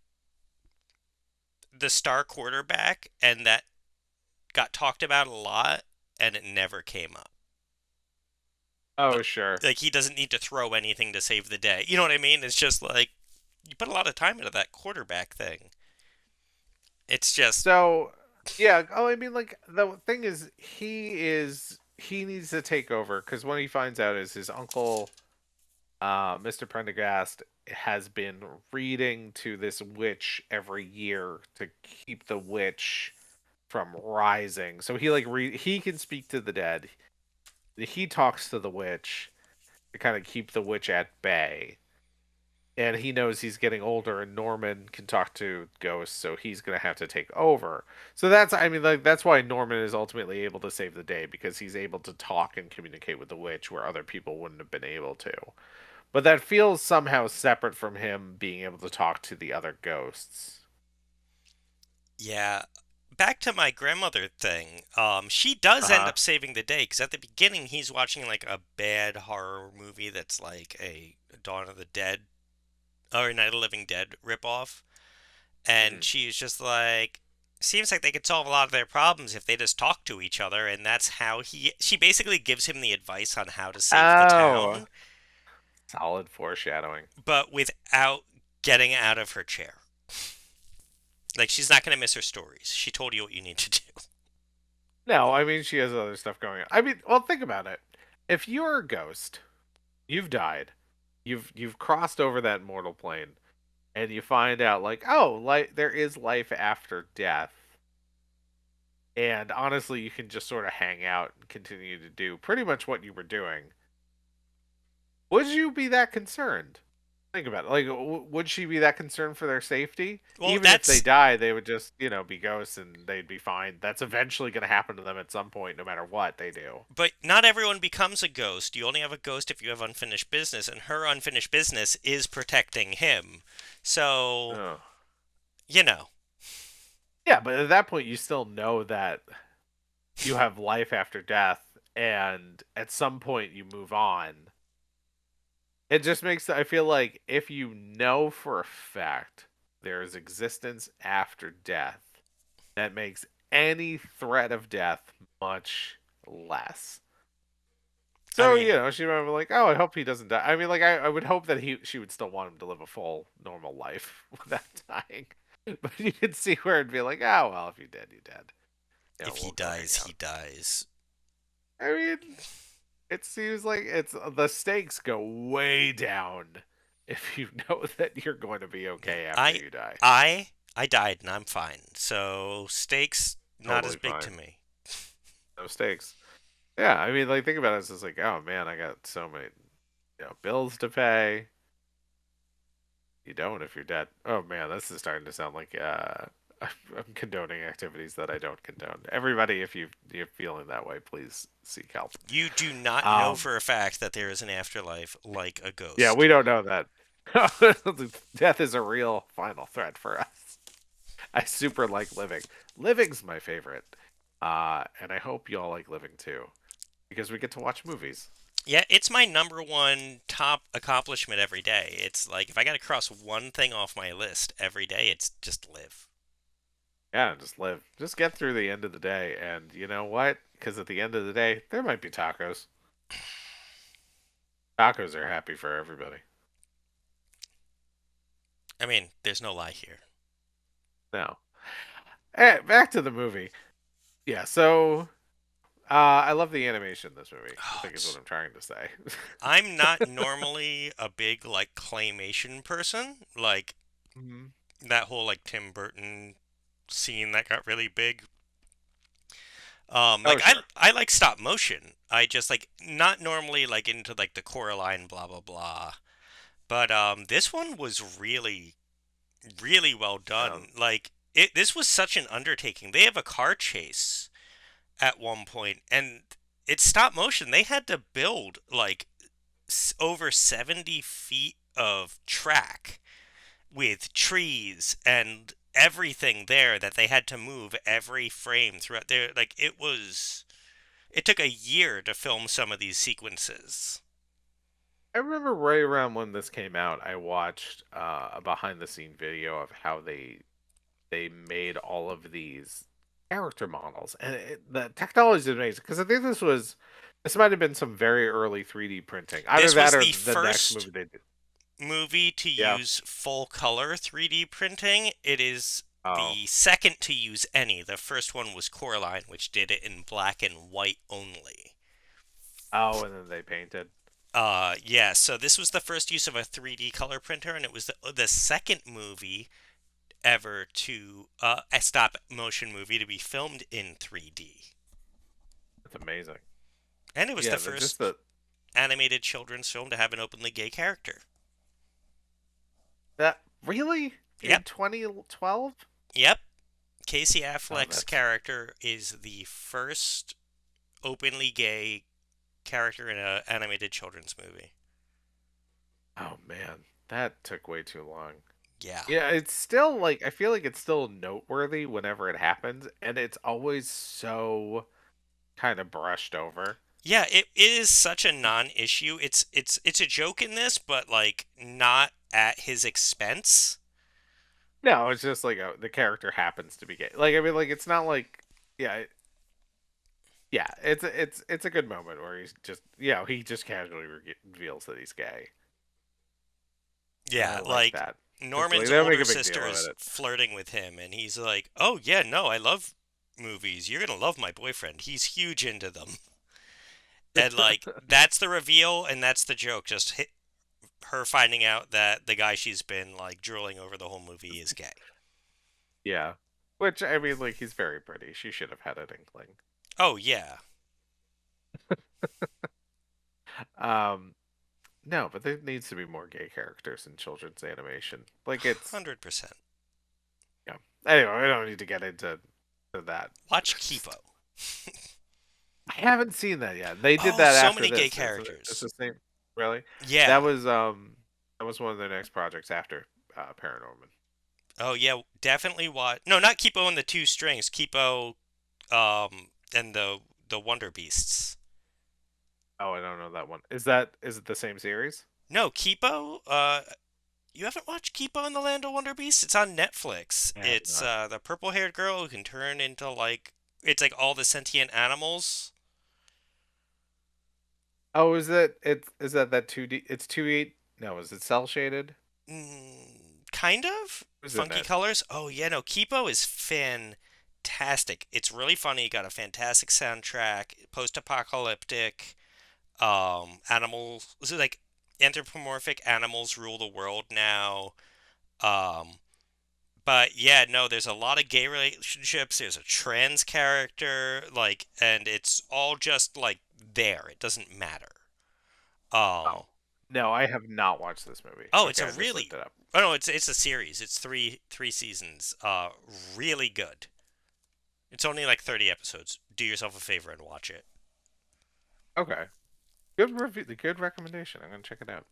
the star quarterback and that got talked about a lot and it never came up. Oh, sure. Like he doesn't need to throw anything to save the day. You know what I mean? It's just like you put a lot of time into that quarterback thing. It's just So, yeah. Oh, I mean, like the thing he needs to take over because what he finds out is his uncle, Mr. Prendergast, has been reading to this witch every year to keep the witch from rising. So he can speak to the dead. He talks to the witch to kind of keep the witch at bay. And he knows he's getting older and Norman can talk to ghosts, so he's going to have to take over. So that's, I mean, like that's why Norman is ultimately able to save the day because he's able to talk and communicate with the witch where other people wouldn't have been able to. But that feels somehow separate from him being able to talk to the other ghosts. yeah. Back to my grandmother thing. She does end Uh-huh. up saving the day because at the beginning he's watching like a bad horror movie that's like a Dawn of the Dead or Night of the Living Dead ripoff, and Mm. she's just like, seems like they could solve a lot of their problems if they just talk to each other, and that's how she basically gives him the advice on how to save the Oh, town, solid foreshadowing. but without getting out of her chair. Like she's not gonna miss her stories. She told you what you need to do. No, I mean she has other stuff going on. I mean, well, think about it. If you're a ghost, you've died. You've crossed over that mortal plane and you find out like, oh, like there is life after death. And honestly, you can just sort of hang out and continue to do pretty much what you were doing. Would you be that concerned? Think about it. Like, would she be that concerned for their safety? Well, Even if they that's die, they would just, be ghosts and they'd be fine. That's eventually going to happen to them at some point, no matter what they do. but not everyone becomes a ghost. You only have a ghost if you have unfinished business, and her unfinished business is protecting him. So, Oh. you know, Yeah, but at that point, you still know that you have life after death, and at some point, you move on. It just makes, I feel like if you know for a fact there is existence after death, that makes any threat of death much less. I So, mean, she might be like, oh, I hope he doesn't die. I mean, like, I would hope that she would still want him to live a full, normal life without dying. But you could see where it'd be like, oh, well, if you're dead, you're dead. if he We'll go hang dies, out. he dies. I mean, it seems like the stakes go way down if you know that you're going to be Yeah, okay after you die. I died and I'm fine. So stakes not as Totally big to fine. me. No stakes. Yeah, I mean, like, think about it. It's just like, oh man, I got so many, bills to pay. You don't if you're dead. Oh man, this is starting to sound like I'm condoning activities that I don't condone. Everybody, if you're feeling that way, please seek help. You do not know Um, for a fact that there is an afterlife like a yeah, ghost. we don't know that. Death is a real final threat for us. I super like living. Living's my favorite. And I hope y'all like living too, because we get to watch movies. Yeah, it's my number one top accomplishment every day. It's like if I got to cross one thing off my list every day, it's just live. Yeah, just live. Just get through the end of the day, and you know what? because at the end of the day, there might be tacos. Tacos are happy for everybody. I mean, there's no lie here. Now, back to the movie. Yeah, so I love the animation in this movie, I Oh, think is what I'm trying to say. I'm not normally a big like claymation person. Like Mhm. that whole like Tim Burton scene that got really big. Oh, Like I sure. I like stop motion. I just like not normally like into like the Coraline blah blah blah. But this one was really well Um, done. Like this was such an undertaking. They have a car chase at one point and it's stop motion. They had to build like over 70 feet of track with trees and everything there that they had to move every frame throughout there. Like it took a year to film some of these sequences. I remember right around when this came out, I watched a behind the scene video of how they made all of these character models, and the technology is amazing because I think this might have been some very early 3D printing, either This that was or the the next first movie they did. movie to Yeah. use full color 3D printing. It is Oh. the second to use any. The first one was Coraline, which did it in black and white only. Oh, and then they painted. Yeah, so this was the first use of a 3D color printer, and it was the second movie ever to a stop motion movie to be filmed in 3D. That's amazing. And it was the Yeah, the just first the animated children's film to have an openly gay character. that really Yep, in 2012. yep. Casey Oh, Affleck's that's character is the first openly gay character in an animated children's movie. oh man, that took way too long. Yeah. Yeah, it's still like I feel like it's still noteworthy whenever it happens, and it's always so kind of brushed over. Yeah, it is such a non-issue. It's a joke in this, but like not at his expense. No, it's just like the character happens to be gay. Like I mean, like it's not like yeah, yeah. It's a good moment where he's just he just casually reveals that he's gay, and I Yeah, like like that. It's like Norman's they don't make older a big deal sister about is it. flirting with him, and he's like, "Oh yeah, no, I love movies. You're gonna love my boyfriend. He's huge into them." And like that's the reveal, and that's the joke. Her finding out that the guy she's been like drooling over the whole movie is gay. Yeah, which I mean, like he's very pretty. She should have had an inkling. Oh yeah, Um, no, but there needs to be more gay characters in children's animation. Like it's 100%. yeah. Anyway, I don't need to get into to that. Watch Kipo. I haven't seen that yet. They did Oh, that so after many gay this, isn't it? It's characters. the same. Really? That Yeah. was um that was one of their next projects after Paranorman. Oh yeah, definitely watch. No, not Kipo and the Two Strings. Kipo, and the Wonder Beasts. Oh, I don't know that one. Is it the same series? No, Kipo. You haven't watched Kipo and the Land of Wonder Beasts? It's on Netflix. I have It's not. the purple-haired girl who can turn into like it's like all the sentient animals. Oh, is that 2D? It's 2D. No, is it cell shaded? Kind of Who's in funky it? colors. Oh yeah, no, Kipo is fantastic. It's really funny. Got a fantastic soundtrack. Post-apocalyptic. Animals. This is like anthropomorphic animals rule the world now. Um, but yeah, no, there's a lot of gay relationships. There's a trans character, like, and it's all just like there. It doesn't matter. Um, Oh. No, I have not watched this movie. oh, it's Okay, a I just really, looked it up. oh no, it's a series. It's three seasons. Really good. It's only like 30 episodes. Do yourself a favor and watch it. Okay. Good review, the good recommendation. I'm gonna check it out.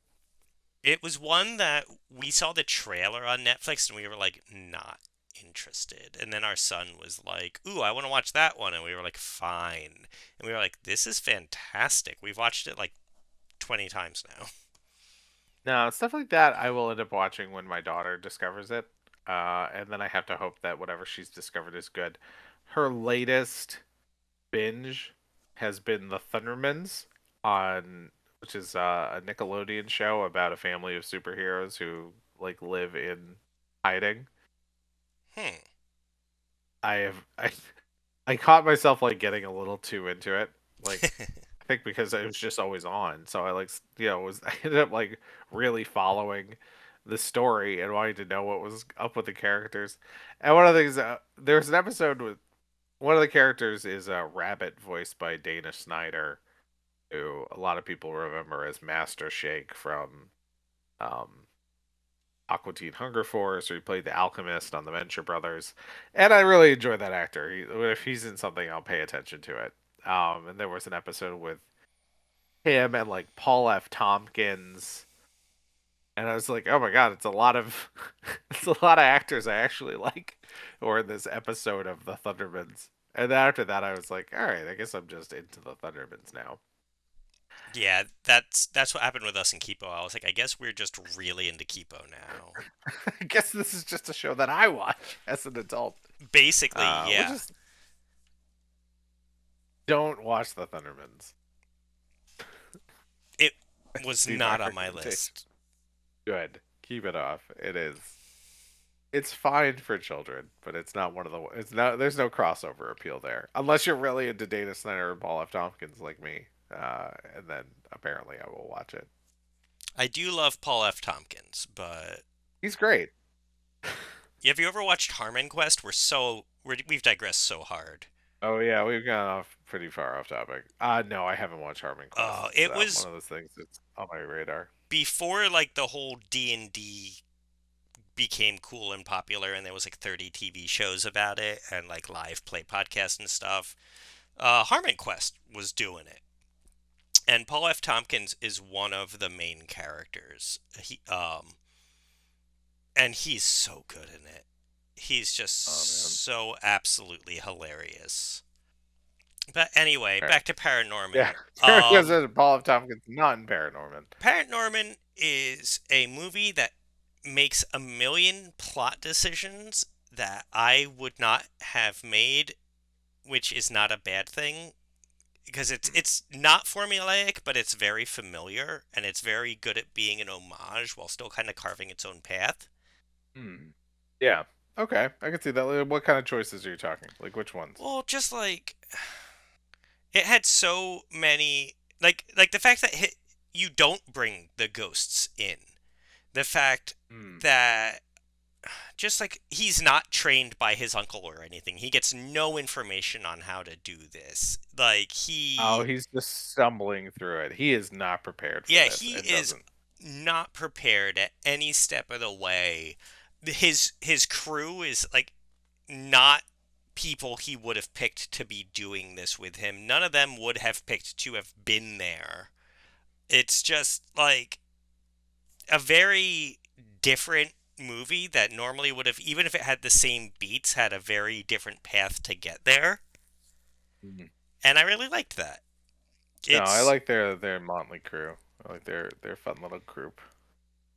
It was one that we saw the trailer on Netflix and we were like not interested. And then our son was like, "Ooh, I want to watch that one." And we were like, "Fine." And we were like, "This is fantastic." We've watched it like 20 times now. No, stuff like that I will end up watching when my daughter discovers it. And then I have to hope that whatever she's discovered is good. Her latest binge. has been the Thundermans on, which is a Nickelodeon show about a family of superheroes who like live in hiding. Hmm. I have I caught myself like getting a little too into it. Like I think because it was just always on. So I like was I ended up like really following the story and wanting to know what was up with the characters. And one of the things there's an episode with one of the characters is a rabbit voiced by Dana Snyder, who a lot of people remember as Master Shake from um Aqua Teen Hunger Force, or he played the Alchemist on the Venture Brothers, and I really enjoy that actor. If he's in something, I'll pay attention to it. And there was an episode with him and like Paul F. Tompkins, and I was like, oh my god, it's a lot of it's a lot of actors I actually like who are in this episode of the Thundermans. And then after that, I was like, all right, I guess I'm just into the Thundermans now. Yeah, that's what happened with us in Kipo. I was like, I guess we're just really into Kipo now. I guess this is just a show that I watch as an adult. Basically, Which yeah. is don't watch the Thundermans. It was Be my not on my recommendation. list. Good. Keep it off. It is. It's fine for children, but it's not one of the. It's not. There's no crossover appeal there, unless you're really into Dana Snyder and Paul F. Tompkins like me. And then apparently I will watch it. I do love Paul F. Tompkins, but He's great. have you ever watched Harmon Quest? We've digressed so hard. Oh yeah, we've gone off pretty far off topic. No, I haven't watched Harmon Quest. It's It one was of those things that's on my radar. before like the whole D&D became cool and popular, and there was like 30 TV shows about it and like live play podcasts and stuff. Harmon Quest was doing it, and Paul F. Tompkins is one of the main characters. And he's so good in it. He's just Oh man. so absolutely hilarious. But anyway, Okay. back to Yeah, Paranorman. because Um, Paul F. Tompkins not in Paranorman. Paranorman is a movie that makes a million plot decisions that I would not have made, which is not a bad thing because it's not formulaic, but it's very familiar and it's very good at being an homage while still kind of carving its own path. Hmm. Yeah. Okay, I can see that. What kind of choices are you talking? Like which ones? Well, just like it had so many like the fact that you don't bring the ghosts in. The fact Hmm. that just like he's not trained by his uncle or anything. He gets no information on how to do this. Like Oh, he's just stumbling through it. He is not prepared for yeah, this he and is doesn't. not prepared at any step of the way. His crew is like not people he would have picked to be doing this with him. None of them would have picked to have been there. It's just like a very different movie that normally would have, even if it had the same beats, had a very different path to get there. Mhm. And I really liked that. No, I It's like their motley crew. I like their fun little group.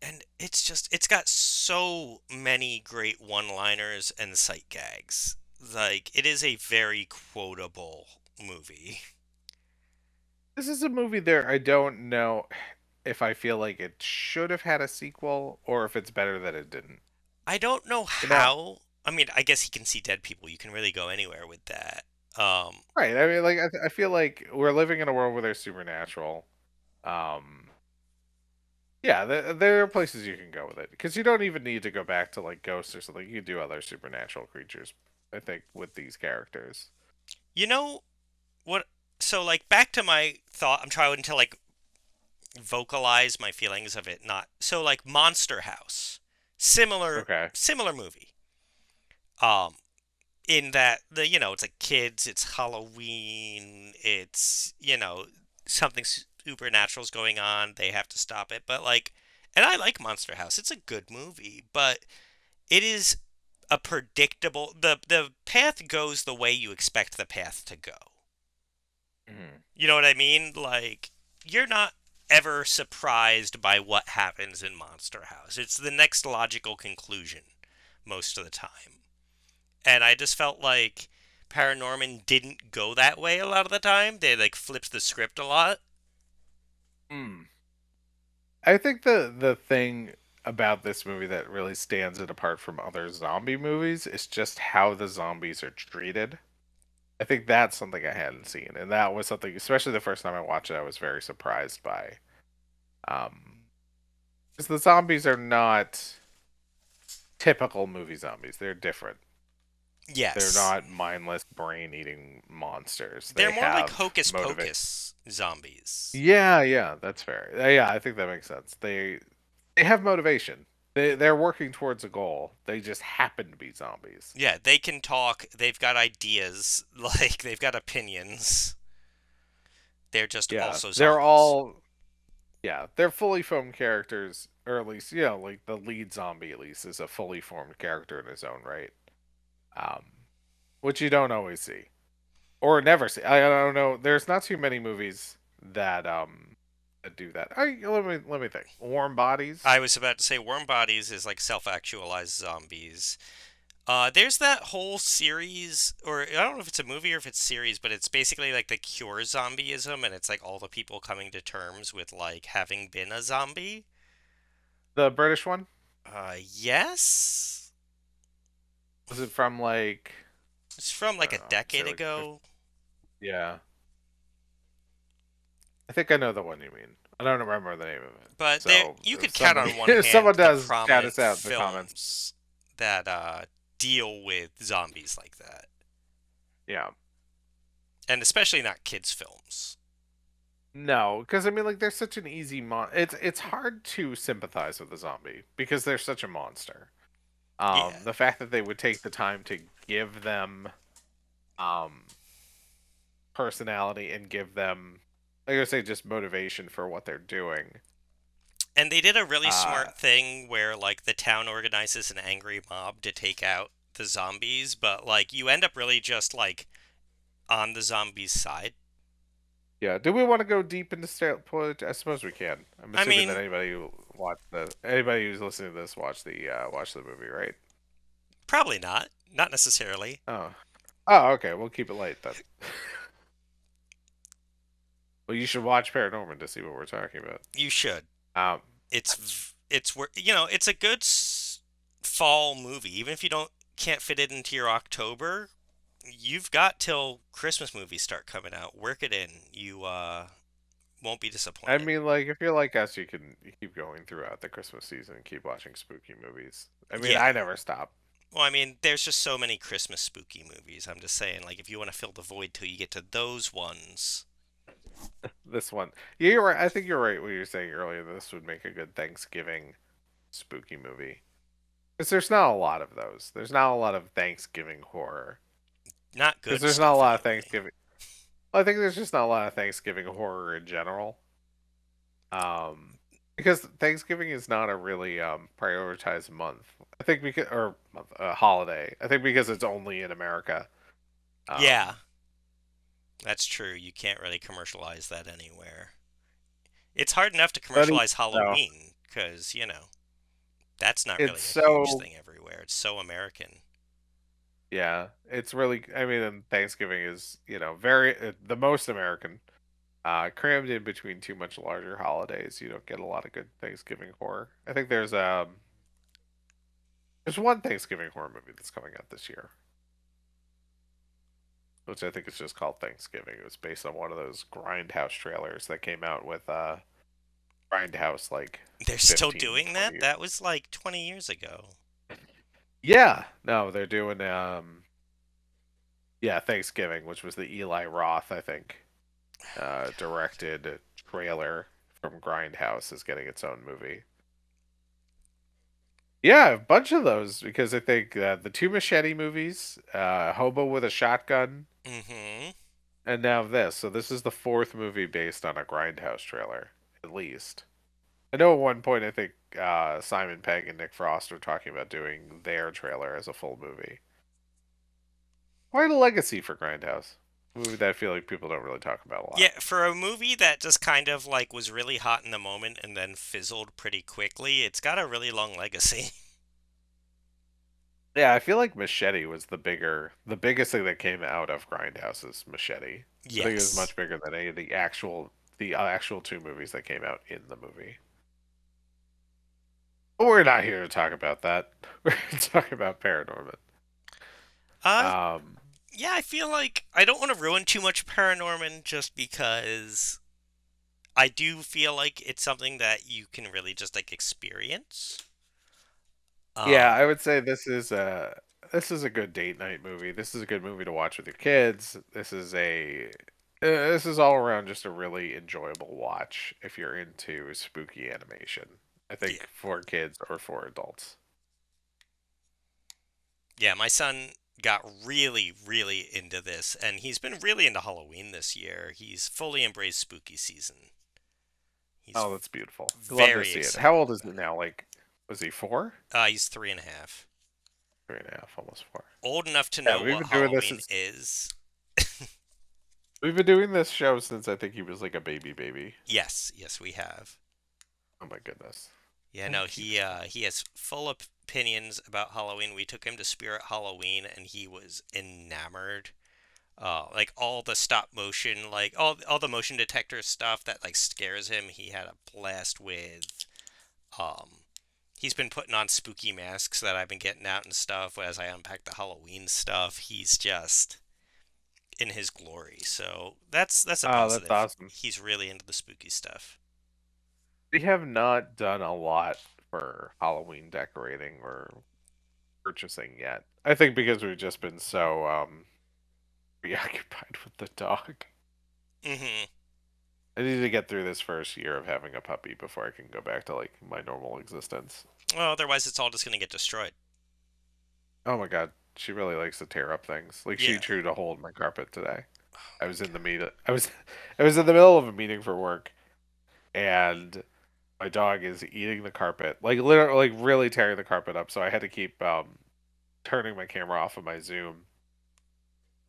and it's just it's got so many great one-liners and sight gags. Like it is a very quotable movie. This is a movie there. I don't know if I feel like it should have had a sequel or if it's better that it didn't. I don't know You know, how. I mean, I guess he can see dead people. You can really go anywhere with that. Um, right? I mean, like I feel like we're living in a world where there's supernatural. Um, Yeah, there are places you can go with it because you don't even need to go back to like ghosts or something. You can do other supernatural creatures. I think with these characters. you know what? So like back to my thought. I'm trying to like vocalize my feelings of it. Not so like Monster House, similar Okay. similar movie. Um, in that it's like kids, it's Halloween, it's something supernatural's going on. They have to stop it, but like, and I like Monster House. It's a good movie, but it is a predictable. The path goes the way you expect the path to go. Hmm. You know what I mean? Like, you're not ever surprised by what happens in Monster House. It's the next logical conclusion most of the time. And I just felt like Paranorman didn't go that way a lot of the time. They like flipped the script a lot. Hmm. I think the thing about this movie that really stands it apart from other zombie movies is just how the zombies are treated. I think that's something I hadn't seen, and that was something, especially the first time I watched it, I was very surprised by. Um, because the zombies are not typical movie zombies; they're different. They're Yes. not mindless, brain-eating monsters. They're They more like have hocus motivate. pocus zombies. Yeah, yeah, that's fair. Yeah, I think that makes sense. They have motivation. They're working towards a goal. They just happen to be zombies. Yeah, they can talk, they've got ideas, like they've got opinions. They're just Yeah, also they're zombies. all yeah, they're fully formed characters, or at least like the lead zombie at least is a fully formed character in his own right. Um, which you don't always see or never see. I don't know. There's not too many movies that do that. Let me think. Warm Bodies. I was about to say Warm Bodies is like self-actualized zombies. There's that whole series, or I don't know if it's a movie or if it's series, but it's basically like the cure zombieism, and it's like all the people coming to terms with like having been a zombie. The British one. Yes, Was it from like it's from I like don't a know, say decade like ago. yeah. I think I know the one you mean. I don't remember the name of it. But there, So you if could count somebody on one if someone hand the does shout prominent us out in the comments. films that deal with zombies like that, Yeah. and especially not kids' films. No, because I mean, like, they're such an easy It's hard to sympathize with a zombie because they're such a monster. Yeah, The fact that they would take the time to give them um personality and give them, like I say, just motivation for what they're doing. and they did a really Uh, smart thing where like the town organizes an angry mob to take out the zombies, but like you end up really just like on the zombies' side. yeah. Do we want to go deep into spoilers? I suppose we can. I'm I assuming that mean, anybody who's listening to this watch the movie, right? probably not. Not necessarily. Oh, oh, okay. We'll keep it light then. Well, you should watch Paranorman to see what we're talking about. You should. Um, It's a good fall movie. Even if you don't can't fit it into your October, you've got till Christmas movies start coming out. Work it in. You won't be I disappointed. mean, like, if you're like us, you can keep going throughout the Christmas season and keep watching spooky movies. I mean, Yeah. I never stop. Well, I mean, there's just so many Christmas spooky movies. I'm just saying, like, if you want to fill the void till you get to those ones. This one, yeah, you're right. I think you're right. What you were saying earlier, this would make a good Thanksgiving spooky movie. Because there's not a lot of those. There's not a lot of Thanksgiving horror. Not Because good there's not a stuff, lot of anyway. Thanksgiving. I think there's just not a lot of Thanksgiving horror in general. Because Thanksgiving is not a really prioritized month. I think because or month, holiday. I think because it's only in America. Yeah, Um, that's true. You can't really commercialize that anywhere. It's hard enough to but even commercialize so, Halloween, because, that's not it's really a huge so thing everywhere. It's so American. yeah. It's really. I mean, and Thanksgiving is very the most American. Crammed in between too much larger holidays, you don't get a lot of good Thanksgiving horror. I think there's one Thanksgiving horror movie that's coming out this year, which I think is just called Thanksgiving. It was based on one of those Grindhouse trailers that came out with Grindhouse like They're still 15, doing 20 that? years. That was like 20 years ago. Yeah, no, they're doing yeah, Thanksgiving, which was the Eli Roth, I think, directed trailer from Grindhouse is getting its own movie. Yeah, a bunch of those because I think the two Machete movies, Hobo with a Shotgun, Mm-hmm. and now this. So this is the fourth movie based on a Grindhouse trailer, at least. I know at one point I think Simon Pegg and Nick Frost were talking about doing their trailer as a full movie. Quite a legacy for Grindhouse. A movie that I feel like people don't really talk about a lot. Yeah, for a movie that just kind of like was really hot in the moment and then fizzled pretty quickly, it's got a really long legacy. Yeah, I feel like Machete was the biggest thing that came out of Grindhouse's Machete. I think it was Yes. much bigger than any of the actual two movies that came out in the movie. But we're not here to talk about that. We're here to talk about Paranorman. Uh, Um, yeah, I feel like I don't want to ruin too much Paranorman just because I do feel like it's something that you can really just like experience. yeah, Um, I would say this is a good date night movie. This is a good movie to watch with your kids. This is all around just a really enjoyable watch if you're into spooky animation. I yeah, think for kids or for adults. yeah, my son got really, really into this, and he's been really into Halloween this year. He's fully embraced spooky season. He's Oh, that's beautiful. I love to very see it. How excited old is he about it. now? Like, was he four? He's 3.5. 3.5, almost four. Old enough to Yeah, know we've what been doing this Halloween since is. we've been doing this show since I think he was like a baby. Yes, yes, we have. Oh my goodness. Yeah, So no, cute. he has full opinions about Halloween. We took him to Spirit Halloween, and he was enamored. Like all the stop motion, like all the motion detector stuff that like scares him. He had a blast with. Um, he's been putting on spooky masks that I've been getting out and stuff as I unpack the Halloween stuff. He's just in his glory. So that's a Oh, that's positive. awesome. He's really into the spooky stuff. We have not done a lot for Halloween decorating or purchasing yet. I think because we've just been so preoccupied with the dog. Hmm. I need to get through this first year of having a puppy before I can go back to like my normal existence. Well, otherwise it's all just gonna get destroyed. Oh my god, she really likes to tear up things. Like she Yeah. chewed a hole in my carpet today. Oh I my was in the god. meet. I was in the middle of a meeting for work, and my dog is eating the carpet, like literally, like really tearing the carpet up. So I had to keep turning my camera off of my Zoom.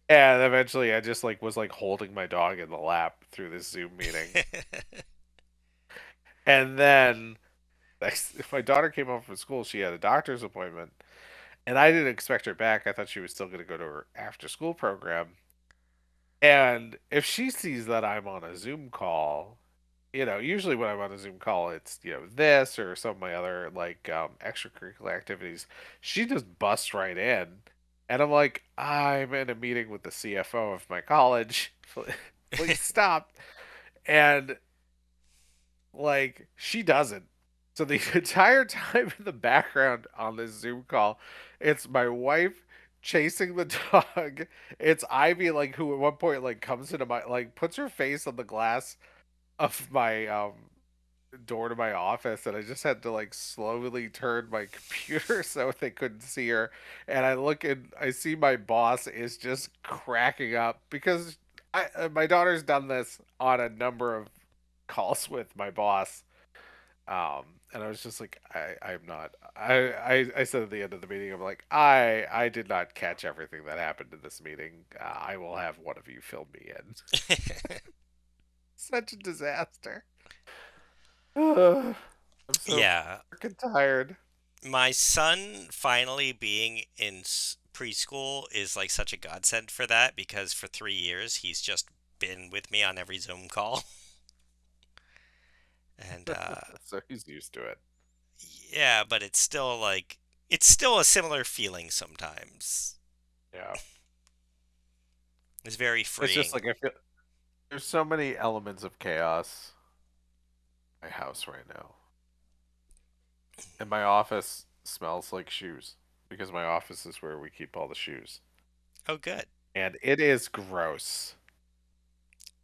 And eventually, I just like was like holding my dog in the lap through this Zoom meeting, and then my daughter came home from school. She had a doctor's appointment, and I didn't expect her back. I thought she was still going to go to her after school program. And if she sees that I'm on a Zoom call, usually when I'm on a Zoom call, it's, this or some of my other like extracurricular activities. She just busts right in. And I'm like, I'm in a meeting with the CFO of my college. Please stop. And like, she doesn't. So the entire time in the background on this Zoom call, it's my wife chasing the dog. It's Ivy, like, who at one point like comes into my like puts her face on the glass of my door to my office, and I just had to like slowly turn my computer so they couldn't see her. And I look and I see my boss is just cracking up because my daughter's done this on a number of calls with my boss. And I was just like, I'm not. I said at the end of the meeting, I'm like, I did not catch everything that happened in this meeting. I will have one of you fill me in. Such a disaster. I'm so Yeah. freaking tired. My son finally being in preschool is like such a godsend for that because for 3 years he's just been with me on every Zoom call. And So he's used to it. yeah, but it's still like it's still a similar feeling sometimes. Yeah. It's very It's just freeing. like I feel there's so many elements of chaos in my house right now. And my office smells like shoes because my office is where we keep all the shoes. Oh, good. And it is gross.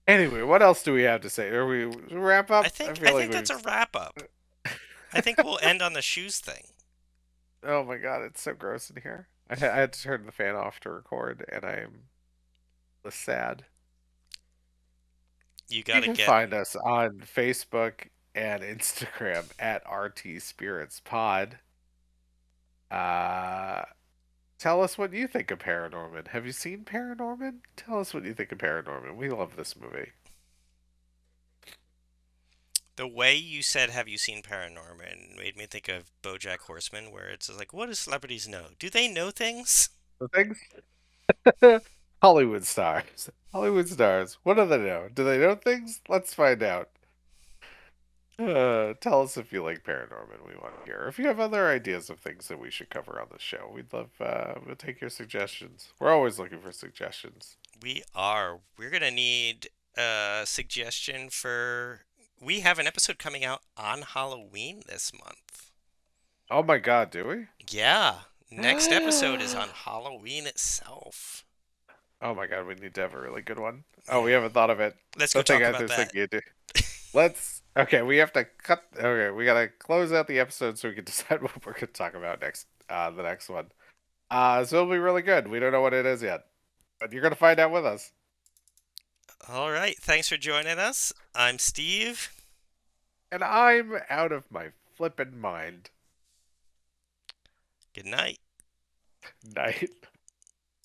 Anyway, what else do we have to say? Are we wrap I up? I think I feel like think that's a we've. wrap up. I think we'll end on the shoes thing. Oh my god, it's so gross in here. I had to turn the fan off to record, and I'm sad. You You gotta can get. find us on Facebook and Instagram at RT Spirits Pod. Uh, Tell us what you think of Paranorman. Have you seen Paranorman? Tell us what you think of Paranorman. We love this movie. The way you said, "Have you seen Paranorman?" made me think of BoJack Horseman, where it's just like, what do celebrities know? Do they know things? The things Hollywood stars. Hollywood stars. What do they know? Do they know things? Let's find out. Tell us if you like Paranorman. We want to hear. If you have other ideas of things that we should cover on the show, we'd love. We'll take your suggestions. We're always looking for suggestions. We are. We're gonna need a suggestion for. We have an episode coming out on Halloween this month. Oh my God, do we? Yeah, next episode is on Halloween itself. Oh my God, we need to have a really good one. Oh, we Yeah. haven't thought of it. Let's go The thing talk I about was that. thinking. Let's. Okay, we have to cut. Okay, we gotta close out the episode so we can decide what we're gonna talk about next. The next one. So it'll be really good. We don't know what it is yet, but you're gonna find out with us. All right. Thanks for joining us. I'm Steve. And I'm out of my flippin' mind. Good night. Night.